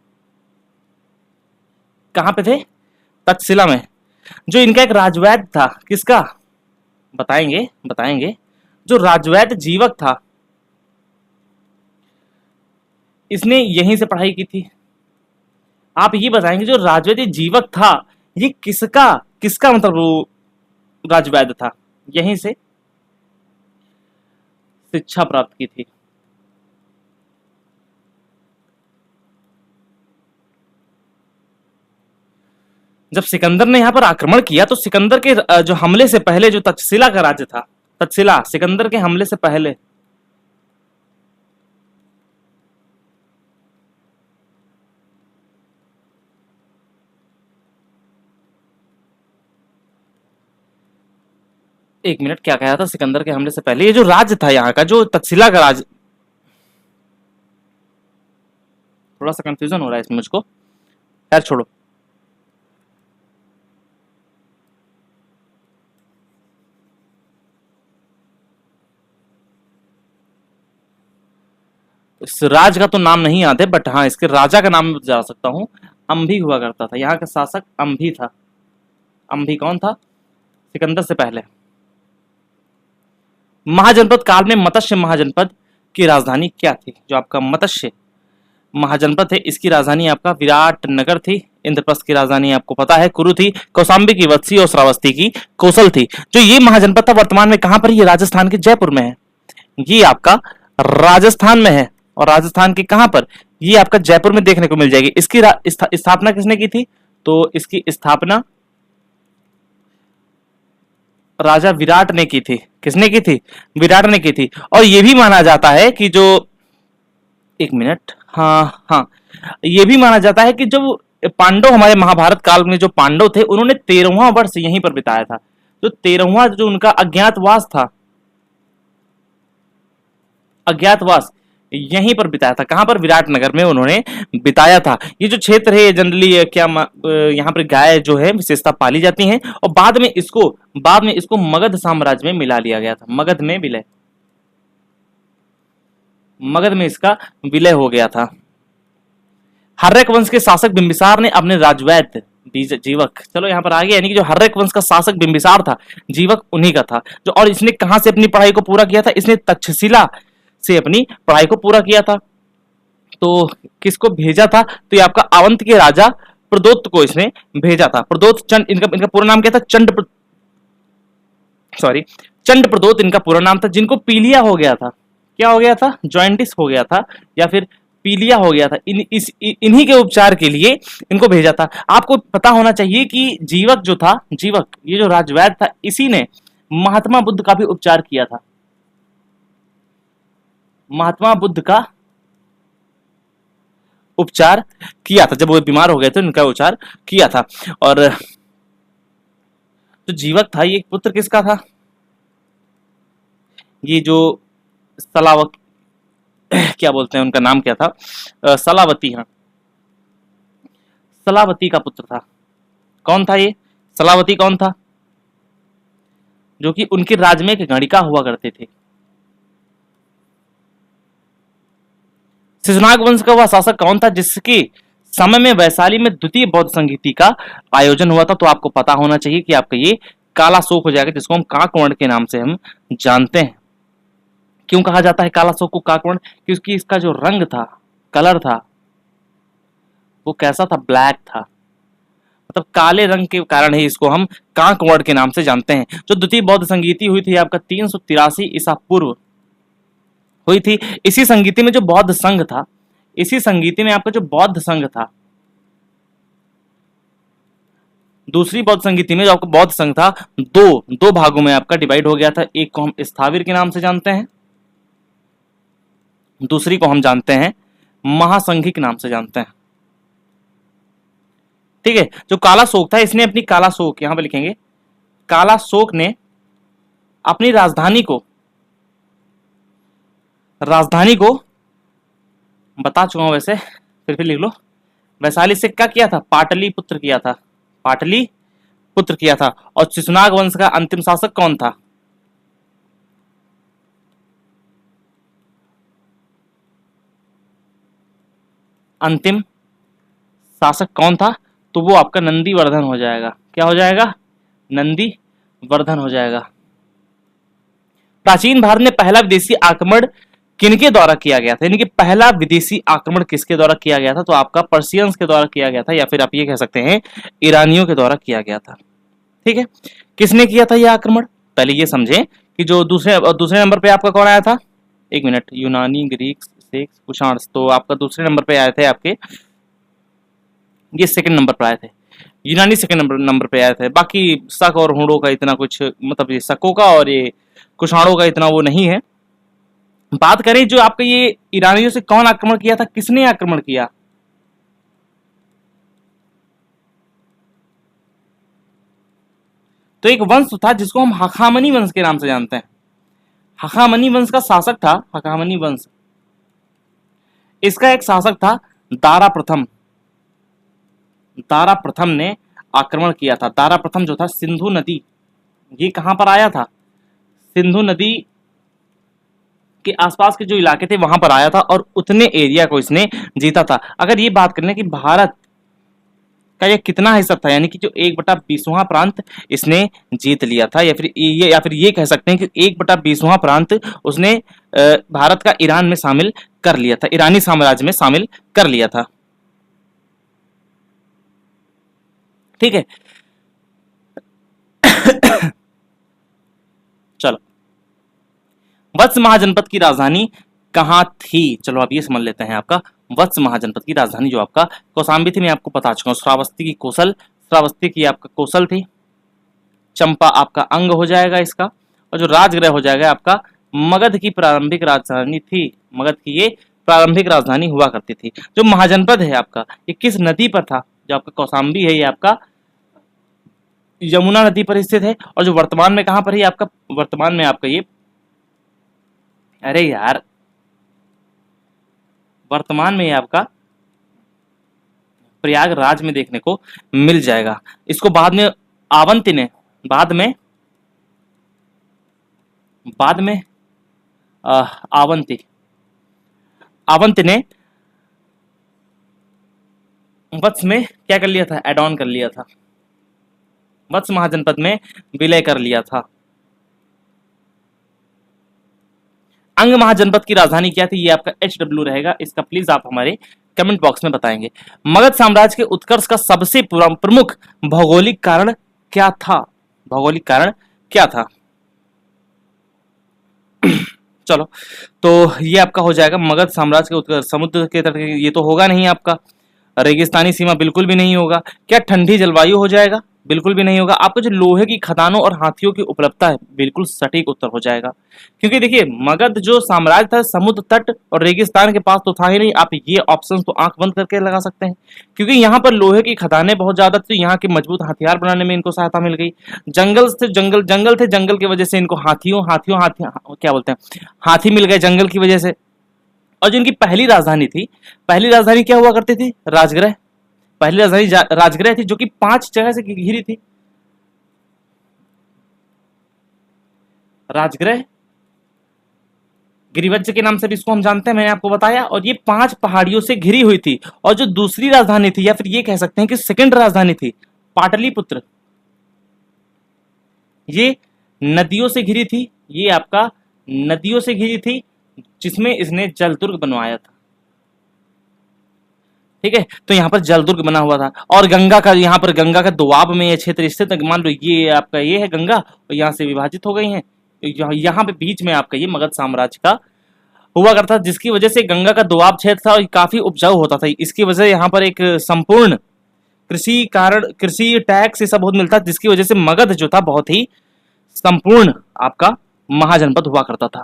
कहां पे थे? तक्षशिला में। जो इनका एक राजवैद्य था, किसका? बताएंगे बताएंगे। जो राजवैद्य जीवक था, इसने यहीं से पढ़ाई की थी। आप ये बताएंगे जो राजवैद्य जीवक था, ये किसका किसका मतलब वो राजवैद्य था? यहीं से शिक्षा प्राप्त की थी। जब सिकंदर ने यहां पर आक्रमण किया, तो सिकंदर के जो हमले से पहले जो तक्षशिला का राज्य था, तक्षशिला सिकंदर के हमले से पहले, एक मिनट, क्या कहा था? सिकंदर के हमले से पहले ये जो राज्य था यहाँ का, जो तक्षशिला का राज्य, थोड़ा सा कंफ्यूजन हो रहा है इसमें मुझको, यार छोड़ो। इस राज का तो नाम नहीं याद है, बट हाँ इसके राजा का नाम जा सकता हूँ। अंभी हुआ करता था यहाँ का शासक, अंभी था। अंभी कौन था? सिकंदर से पहले। महाजनपद काल में मत्स्य महाजनपद की राजधानी क्या थी? जो आपका मत्स्य महाजनपद है, इसकी राजधानी आपका विराट नगर थी। इंद्रप्रस्थ की राजधानी आपको पता है कुरु थी। कौशाम्बी की वत्सी और श्रावस्ती की कौशल थी। जो ये महाजनपद था वर्तमान में कहां पर? ये राजस्थान के जयपुर में है। ये आपका राजस्थान में है। और राजस्थान के कहां पर? ये आपका जयपुर में देखने को मिल जाएगी। इसकी स्थापना किसने की थी? तो इसकी स्थापना राजा विराट ने की थी। किसने की थी? विराट ने की थी। और यह भी माना जाता है कि जो, एक मिनट, हाँ हाँ, ये भी माना जाता है कि जब पांडव, हमारे महाभारत काल में जो पांडव थे, उन्होंने 13वां वर्ष यहीं पर बिताया था। जो 13वां जो उनका अज्ञातवास था, अज्ञातवास यहीं पर बिताया था। कहां पर? विराट नगर में उन्होंने बिताया था। ये जो क्षेत्र है जनरली क्या यहाँ पर गाय जो है विशेषता पाली जाती हैं। और बाद में इसको मगध साम्राज्य में मिला लिया गया था। मगध में विलय, मगध में इसका विलय हो गया था। हर्यक वंश के शासक बिंबिसार ने अपने राजवैद्य जीवक, चलो यहां पर आ गया, यानी कि जो हर्यक वंश का शासक बिंबिसार था, जीवक उन्हीं का था। जो, और इसने कहां से अपनी पढ़ाई को पूरा किया था? इसने तक्षशिला से अपनी पढ़ाई को पूरा किया था। तो किसको भेजा था? तो ये आपका अवंत के राजा प्रदोत को इसने भेजा था। प्रदोत चंड, इनका पूरा नाम क्या था? चंड प्रदोत इनका पूरा नाम था। जिनको पीलिया हो गया था, क्या हो गया था? जॉइंटिस हो गया था या फिर पीलिया हो गया था। इन्हीं के उपचार के लिए इनको भेजा था। आपको पता होना चाहिए कि जीवक जो था, जीवक ये जो राजवैद्य था, इसी ने महात्मा बुद्ध का भी उपचार किया था। महात्मा बुद्ध का उपचार किया था। जब वो बीमार हो गए थे, उनका उपचार किया था। और जो जीवक था, ये पुत्र किसका था? ये जो सलावक, क्या बोलते हैं, उनका नाम क्या था? सलावती। हाँ, सलावती का पुत्र था। कौन था ये? सलावती कौन था? जो कि उनके राज्य में एक गणिका हुआ करते थे। शिशुनाग वंश का वह शासक कौन था जिसकी समय में वैशाली में द्वितीय बौद्ध संगीति का आयोजन हुआ था। तो आपको पता होना चाहिए कि आपका ये काला शोक हो जाएगा, जिसको हम काकवर्ण के नाम से हम जानते हैं। क्यों कहा जाता है काला शोक को काकवर्ण? क्योंकि इसका जो रंग था, कलर था, वो कैसा था? ब्लैक था। मतलब काले रंग के कारण ही इसको हम काकवर्ण के नाम से जानते हैं। जो द्वितीय बौद्ध संगीति हुई थी आपका 383 ईसा पूर्व हुई थी। इसी संगीति में जो बौद्ध संघ था, इसी संगीति में आपका जो बौद्ध संघ था, दूसरी बौद्ध संगीति में जो आपका बौद्ध संघ था, दो भागों में आपका डिवाइड हो गया था। एक को हम स्थाविर के नाम से जानते हैं, दूसरी को हम जानते हैं महासंघी के नाम से जानते हैं। ठीक है। जो काला शोक था, इसने अपनी काला शोक, यहां पे लिखेंगे, काला शोक ने अपनी राजधानी को बता चुका हूं वैसे, फिर भी लिख लो। वैशाली से क्या किया था? पाटलिपुत्र किया था, पाटलिपुत्र किया था। और शिशुनाग वंश का अंतिम शासक कौन था? अंतिम शासक कौन था? तो वो आपका नंदीवर्धन हो जाएगा। क्या हो जाएगा? नंदीवर्धन हो जाएगा। प्राचीन भारत में पहला विदेशी आक्रमण किनके द्वारा किया गया था? यानी कि पहला विदेशी आक्रमण किसके द्वारा किया गया था? तो आपका पर्शियंस के द्वारा किया गया था, या फिर आप ये कह सकते हैं ईरानियों के द्वारा किया गया था। ठीक है। किसने किया था यह आक्रमण? पहले ये समझें कि जो दूसरे नंबर पे आपका कौन आया था? एक मिनट, यूनानी, ग्रीक, सेक्स, कुषाण। तो आपका दूसरे नंबर पे आए थे आपके, ये सेकंड नंबर पर आए थे। यूनानी सेकंड नंबर पे आए थे। बाकी शक और हुड़ों का इतना कुछ, मतलब ये शकों का और ये कुषाणों का इतना वो नहीं है। बात करें जो आपका ये ईरानियों से कौन आक्रमण किया था, किसने आक्रमण किया? तो एक वंश था जिसको हम हखामनी वंश के नाम से जानते हैं। हखामनी वंश का शासक था, हखामनी वंश, इसका एक शासक था दारा प्रथम। दारा प्रथम ने आक्रमण किया था। दारा प्रथम जो था, सिंधु नदी, ये कहां पर आया था? सिंधु नदी के आसपास के जो इलाके थे वहां पर आया था, और उतने एरिया को इसने जीता था। अगर ये बात करें कि भारत का ये कितना हिस्सा था, यानी कि जो 1/20वां प्रांत इसने जीत लिया था, या फिर ये कह सकते हैं कि 1/20वां प्रांत उसने भारत का ईरान में शामिल कर लिया था, ईरानी साम्राज्य में शामिल कर लिया था। ठीक है। चलो, वत्स महाजनपद की राजधानी कहां थी? चलो अब ये समझ लेते हैं। आपका वत्स महाजनपद की राजधानी जो आपका कौशाम्बी थी, मैं आपको बता चुका हूं। श्रावस्ती की कोसल, श्रावस्ती की आपका कोसल थी। चंपा आपका अंग हो जाएगा इसका। और जो राजगृह हो जाएगा आपका मगध की प्रारंभिक राजधानी थी। मगध की ये प्रारंभिक राजधानी हुआ करती थी। जो महाजनपद है आपका, ये किस नदी पर था? जो आपका कौशाम्बी है, ये आपका यमुना नदी पर स्थित है। और जो वर्तमान में कहां पर है आपका? वर्तमान में आपका ये, अरे यार, वर्तमान में ये आपका प्रयागराज में देखने को मिल जाएगा। इसको बाद में आवंती ने, बाद में आवंती ने वत्स में क्या कर लिया था? एड ऑन कर लिया था, वत्स महाजनपद में विलय कर लिया था। अंग महाजनपद की राजधानी क्या थी? ये आपका HW रहेगा। इसका प्लीज आप हमारे कमेंट बॉक्स में बताएंगे। मगध साम्राज्य के उत्कर्ष का सबसे प्रमुख भौगोलिक कारण क्या था? भौगोलिक कारण क्या था? चलो, तो ये आपका हो जाएगा मगध साम्राज्य के उत्कर्ष। समुद्र के तट, ये तो होगा नहीं आपका। रेगिस्तानी सीमा बिल्कुल भी नहीं होगा। क्या ठंडी जलवायु हो जाएगा? बिल्कुल भी नहीं होगा। आपको जो लोहे की खदानों और हाथियों की उपलब्धता है, बिल्कुल सटीक उत्तर हो जाएगा। क्योंकि देखिए, मगध जो साम्राज्य था, समुद्र तट और रेगिस्तान के पास तो था ही नहीं। आप ये ऑप्शन तो आंख बंद करके लगा सकते हैं, क्योंकि यहाँ पर लोहे की खदानें बहुत ज्यादा थी। यहाँ के मजबूत हथियार बनाने में इनको सहायता मिल गई। जंगल की वजह से इनको हाथियों क्या बोलते हैं, हाथी मिल गए जंगल की वजह से। और जो इनकी पहली राजधानी थी, पहली राजधानी क्या हुआ करती थी? राजगृह। पहली राजधानी राजगृह थी, जो कि 5 जगह से घिरी थी। राजगृह गिरिवज्र के नाम से भी इसको हम जानते हैं, मैंने आपको बताया। और ये 5 पहाड़ियों से घिरी हुई थी। और जो दूसरी राजधानी थी, या फिर ये कह सकते हैं कि सेकंड राजधानी थी, पाटलिपुत्र, ये नदियों से घिरी थी। ये आपका नदियों से घिरी थी, जिसमें इसने जल दुर्ग बनवाया था। ठीक है, तो यहाँ पर जल दुर्ग बना हुआ था। और गंगा का, यहाँ पर गंगा का दोआब में ये क्षेत्र स्थित है। मान लो ये आपका ये है गंगा, और यहाँ से विभाजित हो गई है। यहाँ पे बीच में आपका ये मगध साम्राज्य का हुआ करता, जिसकी वजह से गंगा का दोआब क्षेत्र था और काफी उपजाऊ होता था। इसकी वजह से यहाँ पर एक संपूर्ण कृषि टैक्स ये सब बहुत मिलता, जिसकी वजह से मगध जो था बहुत ही संपूर्ण आपका महाजनपद हुआ करता था।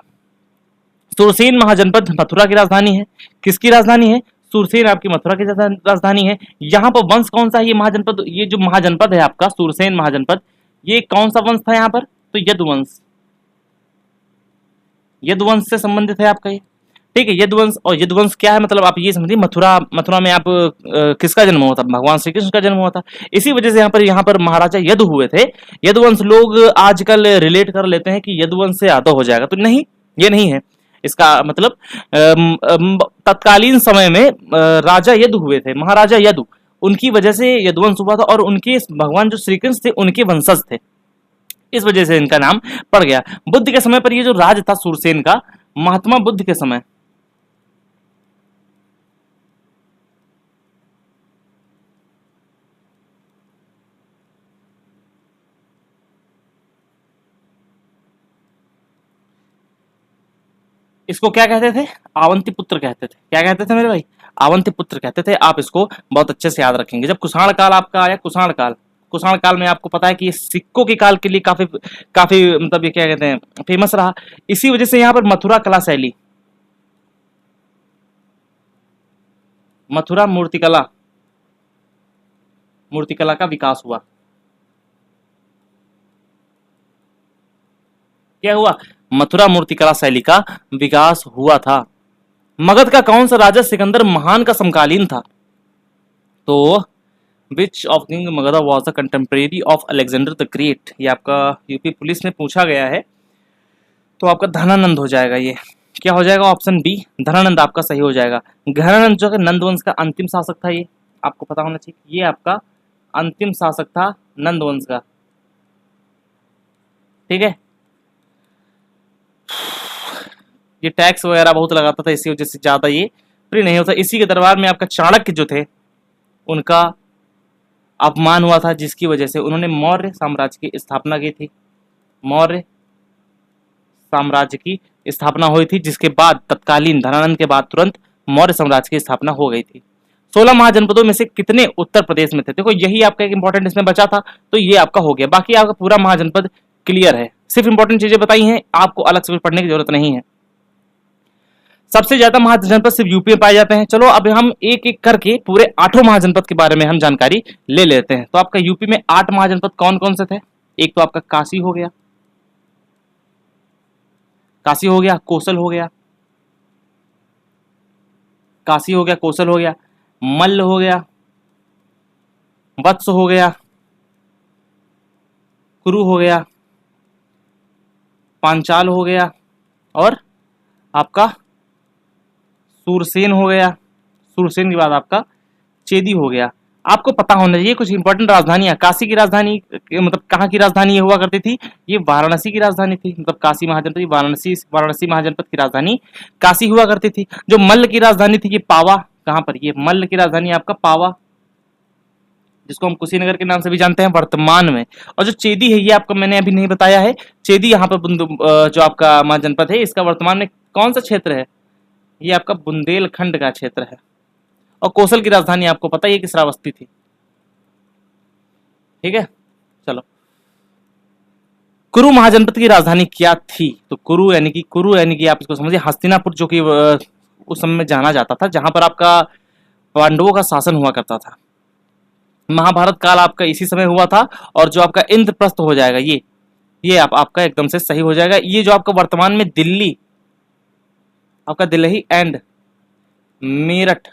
सुरसेन महाजनपद मथुरा की राजधानी है। किसकी राजधानी है? सुरसेन आपकी मथुरा की राजधानी है। यहाँ पर वंश कौन सा है? ये महाजनपद, ये जो महाजनपद है आपका सुरसेन महाजनपद, ये कौन सा वंश था यहाँ पर? तो यदुवंश, यदुवंश से संबंधित है आपका ये। ठीक है, यदुवंश। और यदुवंश क्या है मतलब आप ये समझिए, मथुरा में आप किसका जन्म हुआ था? भगवान श्री कृष्ण का जन्म हुआ था। इसी वजह से यहाँ पर महाराजा यदु हुए थे। यदुवंश लोग आजकल रिलेट कर लेते हैं कि यदुवंश से यादव हो जाएगा, तो नहीं, ये नहीं है। इसका मतलब तत्कालीन समय में राजा यदु हुए थे, महाराजा यदु, उनकी वजह से यदुवंश हुआ था। और उनके भगवान जो श्री कृष्ण थे उनके वंशज थे, इस वजह से इनका नाम पड़ गया। बुद्ध के समय पर ये जो राज था सुरसेन का, महात्मा बुद्ध के समय, इसको क्या कहते थे? आवंती पुत्र कहते थे। क्या कहते थे मेरे भाई? आवंती पुत्र कहते थे। आप इसको बहुत अच्छे से याद रखेंगे। जब कुषाण काल आपका आया, कुषाण काल में आपको पता है कि ये सिक्कों के काल के लिए काफी काफी मतलब ये क्या कहते हैं, फेमस रहा। इसी वजह से यहाँ पर मथुरा कला शैली, मथुरा मूर्तिकला का विकास हुआ। क्या हुआ? मथुरा मूर्तिकला शैली का विकास हुआ था। मगध का कौन सा राजा सिकंदर महान का समकालीन था? तो which of king Magadh was the contemporary of Alexander the great? ये आपका यूपी पुलिस में पूछा गया है, तो आपका धनानंद हो जाएगा। ये क्या हो जाएगा? ऑप्शन बी, धनानंद आपका सही हो जाएगा। घनानंद जो है नंदवंश का अंतिम शासक था, ये आपको पता होना चाहिए। ये आपका अंतिम शासक था नंदवंश का। ठीक है, ये टैक्स वगैरह बहुत लगाता था, इसी वजह से ज्यादा ये फ्री नहीं होता। इसी के दरबार में आपका चाणक्य जो थे, उनका अपमान हुआ था, जिसकी वजह से उन्होंने मौर्य साम्राज्य की स्थापना की थी। मौर्य साम्राज्य की स्थापना हुई थी, जिसके बाद तत्कालीन धनानंद के बाद तुरंत मौर्य साम्राज्य की स्थापना हो गई थी। 16 महाजनपदों में से कितने उत्तर प्रदेश में थे? देखो यही आपका एक इंपॉर्टेंट इसमें बचा था, तो ये आपका हो गया। बाकी आपका पूरा महाजनपद क्लियर है। सिर्फ इंपॉर्टेंट चीजें बताई हैं, आपको अलग से कुछ पढ़ने की जरूरत नहीं है। सबसे ज्यादा महाजनपद सिर्फ यूपी में पाए जाते हैं। चलो अब हम एक एक करके पूरे 8 महाजनपद के बारे में हम जानकारी ले लेते हैं। तो आपका यूपी में 8 महाजनपद कौन कौन से थे? एक तो आपका काशी हो गया, काशी हो गया, कौशल हो गया, काशी हो गया, कौशल हो गया, मल्ल हो गया, वत्स हो गया, कुरु हो गया, पांचाल हो गया, और आपका सूरसेन हो गया। सूरसेन के बाद आपका चेदी हो गया। आपको पता होना चाहिए कुछ इंपॉर्टेंट राजधानियां। काशी की राजधानी मतलब कहाँ की राजधानी ये हुआ करती थी? ये वाराणसी की राजधानी थी। मतलब काशी महाजनपद, वाराणसी महाजनपद की राजधानी काशी हुआ करती थी। जो मल्ल की राजधानी थी ये पावा। कहाँ पर? ये मल्ल की राजधानी आपका पावा, जिसको हम कुशीनगर के नाम से भी जानते हैं वर्तमान में। और जो चेदी है ये आपको मैंने अभी नहीं बताया है। चेदी यहाँ पर जो आपका महाजनपद है, इसका वर्तमान में कौन सा क्षेत्र है? ये आपका बुंदेलखंड का क्षेत्र है। और कौशल की राजधानी आपको पता है कि श्रावस्ती थी। ठीक है, चलो कुरु महाजनपद की राजधानी क्या थी? तो कुरु यानी कि आप इसको समझिए हस्तिनापुर, जो कि उस समय में जाना जाता था, जहां पर आपका पांडवों का शासन हुआ करता था। महाभारत काल आपका इसी समय हुआ था। और जो आपका इंद्रप्रस्थ हो जाएगा, ये आपका एकदम से सही हो जाएगा। ये जो आपका वर्तमान में दिल्ली, आपका दिल्ली एंड मेरठ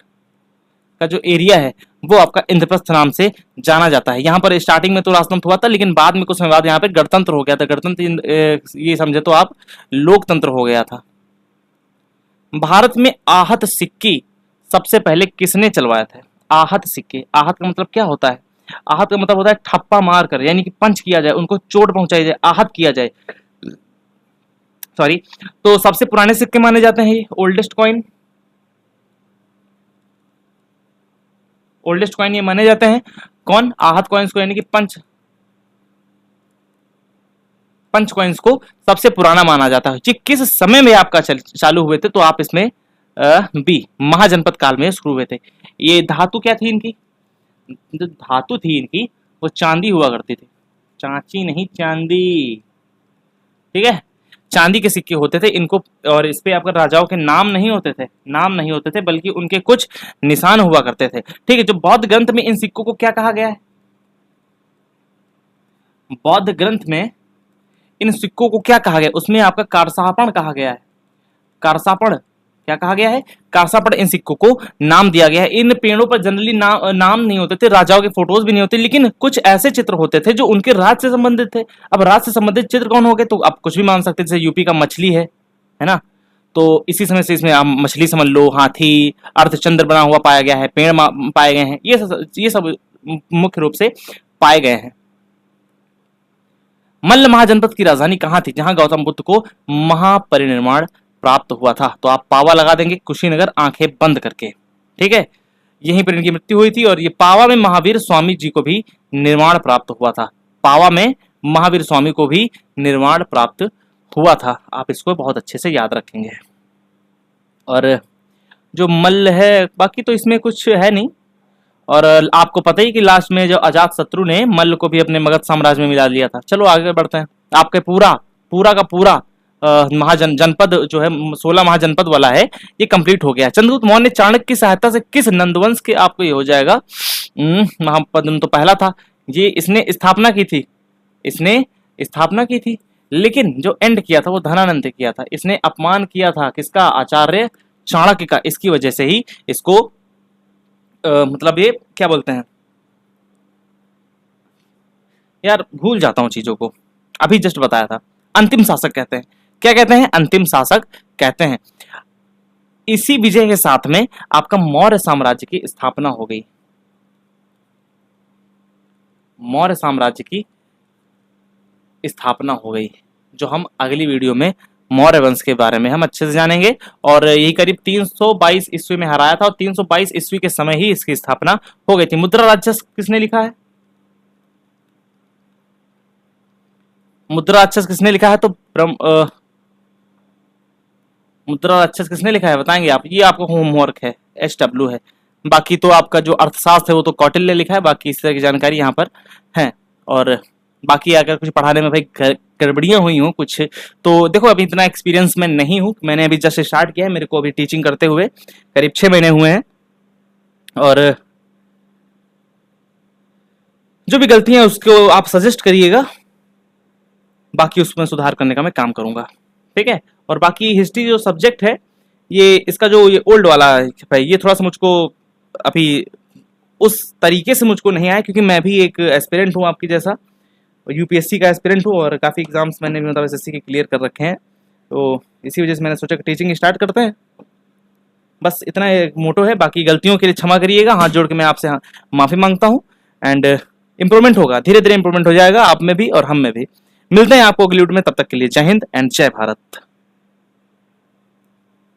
का जो एरिया है, वो आपका इंद्रप्रस्थ नाम से जाना जाता है। यहाँ पर स्टार्टिंग में तो राजतंत्र हुआ था, लेकिन बाद में कुछ समय बाद यहाँ पे गणतंत्र हो गया था। गणतंत्र ये समझे तो आप लोकतंत्र हो गया था। भारत में आहत सिक्के सबसे पहले किसने चलवाया था? आहत सिक्के, आहत का मतलब क्या होता है? आहत का मतलब होता है ठप्पा मार कर, यानी कि पंच किया जाए, उनको चोट पहुंचाई जाए, आहत किया जाए, सॉरी। तो सबसे पुराने सिक्के माने जाते हैं ये, ओल्डेस्ट कॉइन, ओल्डेस्ट कॉइन ये माने जाते हैं। कौन? आहत कॉइन्स को, यानी कि पंच, पंच कॉइन्स को सबसे पुराना माना जाता है। जी किस समय में आपका चालू हुए थे? तो आप इसमें बी, महाजनपद काल में शुरू हुए थे। ये धातु क्या थी इनकी? जो धातु थी इनकी वो चांदी हुआ करती थी, चांची नहीं चांदी, ठीक है। चांदी के सिक्के होते थे इनको, और इस पे आपका राजाओं के नाम नहीं होते थे, नाम नहीं होते थे, बल्कि उनके कुछ निशान हुआ करते थे, ठीक है। जो बौद्ध ग्रंथ में इन सिक्कों को क्या कहा गया है? बौद्ध ग्रंथ में इन सिक्कों को क्या कहा गया? उसमें आपका कारसापण कहा गया है, कारसापण क्या कहा गया है? कारसापण इन सिक्कों को नाम दिया गया है। इन पेड़ों पर जनरली नाम नहीं होते थे, राजाओं के फोटोज भी नहीं होते, लेकिन कुछ ऐसे चित्र होते थे जो उनके राज से संबंधित थे। अब राज से संबंधित चित्र कौन हो गए? तो आप कुछ भी मान सकते थे, जैसे यूपी का मछली है ना, तो इसी समय से इसमें आप मछली समझ लो, हाथी, अर्धचंद्र बना हुआ पाया गया है, पेड़ पाए गए हैं, ये सब मुख्य रूप से पाए गए हैं। मल्ल महाजनपद की राजधानी कहां थी जहां गौतम बुद्ध को महापरिनिर्वाण प्राप्त हुआ था? तो आप पावा लगा देंगे, कुशीनगर, आंखें बंद करके, ठीक है। यहीं पर इनकी मृत्यु हुई थी, और ये पावा में महावीर स्वामी जी को भी निर्वाण प्राप्त हुआ था। पावा में महावीर स्वामी को भी निर्वाण प्राप्त हुआ था। आप इसको बहुत अच्छे से याद रखेंगे। और जो मल्ल है, बाकी तो इसमें कुछ है नहीं। और आपको पता ही कि लास्ट में जो अजात शत्रु ने मल्ल को भी अपने मगध साम्राज्य में मिला लिया था। चलो आगे बढ़ते हैं। आपके पूरा पूरा का पूरा जनपद जो है 16 महाजनपद वाला है, ये कंप्लीट हो गया। चंद्रगुप्त मौर्य ने चाणक्य की सहायता से किस नंदवंश के, आपको ये हो जाएगा, महापद्म तो पहला था, ये इसने स्थापना की थी, इसने स्थापना की थी, लेकिन जो एंड किया था वो धनानंद ने किया था। इसने अपमान किया था किसका? आचार्य चाणक्य का। इसकी वजह से ही इसको मतलब ये क्या बोलते हैं यार, भूल जाता हूं चीजों को, अभी जस्ट बताया था। अंतिम शासक कहते हैं। क्या कहते हैं? अंतिम शासक कहते हैं। इसी विजय के साथ में आपका मौर्य साम्राज्य की स्थापना हो गई। मौर्य साम्राज्य की स्थापना हो गई, जो हम अगली वीडियो में मौर्य वंश के बारे में हम अच्छे से जानेंगे। और यही करीब 322 ईस्वी में हराया था, और 322 ईस्वी के समय ही इसकी स्थापना हो गई थी। मुद्रा राक्षस किसने लिखा है? मुद्रा राक्षस किसने लिखा है? तो मुद्रा राक्षस किसने लिखा है बताएंगे आप? ये आपका होमवर्क है, SW है। बाकी तो आपका जो अर्थशास्त्र है वो तो कौटिल्य ने लिखा है। बाकी इस तरह की जानकारी यहाँ पर है। और बाकी अगर कुछ पढ़ाने में भाई गड़बड़ियां हुई हो कुछ, तो देखो अभी इतना एक्सपीरियंस मैं नहीं हूँ, मैंने अभी जस्ट स्टार्ट किया है, मेरे को अभी टीचिंग करते हुए करीब 6 महीने हुए हैं। और जो भी गलतियां उसको आप सजेस्ट करिएगा, बाकी उसमें सुधार करने का मैं काम करूंगा, ठीक है। और बाकी हिस्ट्री जो सब्जेक्ट है, ये इसका जो ये ओल्ड वाला है, ये थोड़ा सा मुझको अभी उस तरीके से मुझको नहीं आया, क्योंकि मैं भी एक एस्पिरेंट हूँ आपकी जैसा, UPSC का एस्पिरेंट हूँ, और काफ़ी एग्जाम्स मैंने भी मतलब SSC के क्लियर कर रखे हैं। तो इसी वजह से मैंने सोचा कि टीचिंग स्टार्ट करते हैं। बस इतना एक मोटो है। बाकी गलतियों के लिए क्षमा करिएगा, हाथ जोड़ के मैं आपसे माफ़ी मांगता हूँ। एंड इंप्रूवमेंट होगा, धीरे धीरे इंप्रूवमेंट हो जाएगा, आप में भी और हम में भी। मिलते हैं आपको अगली वीडियो में, तब तक के लिए जय हिंद एंड जय भारत।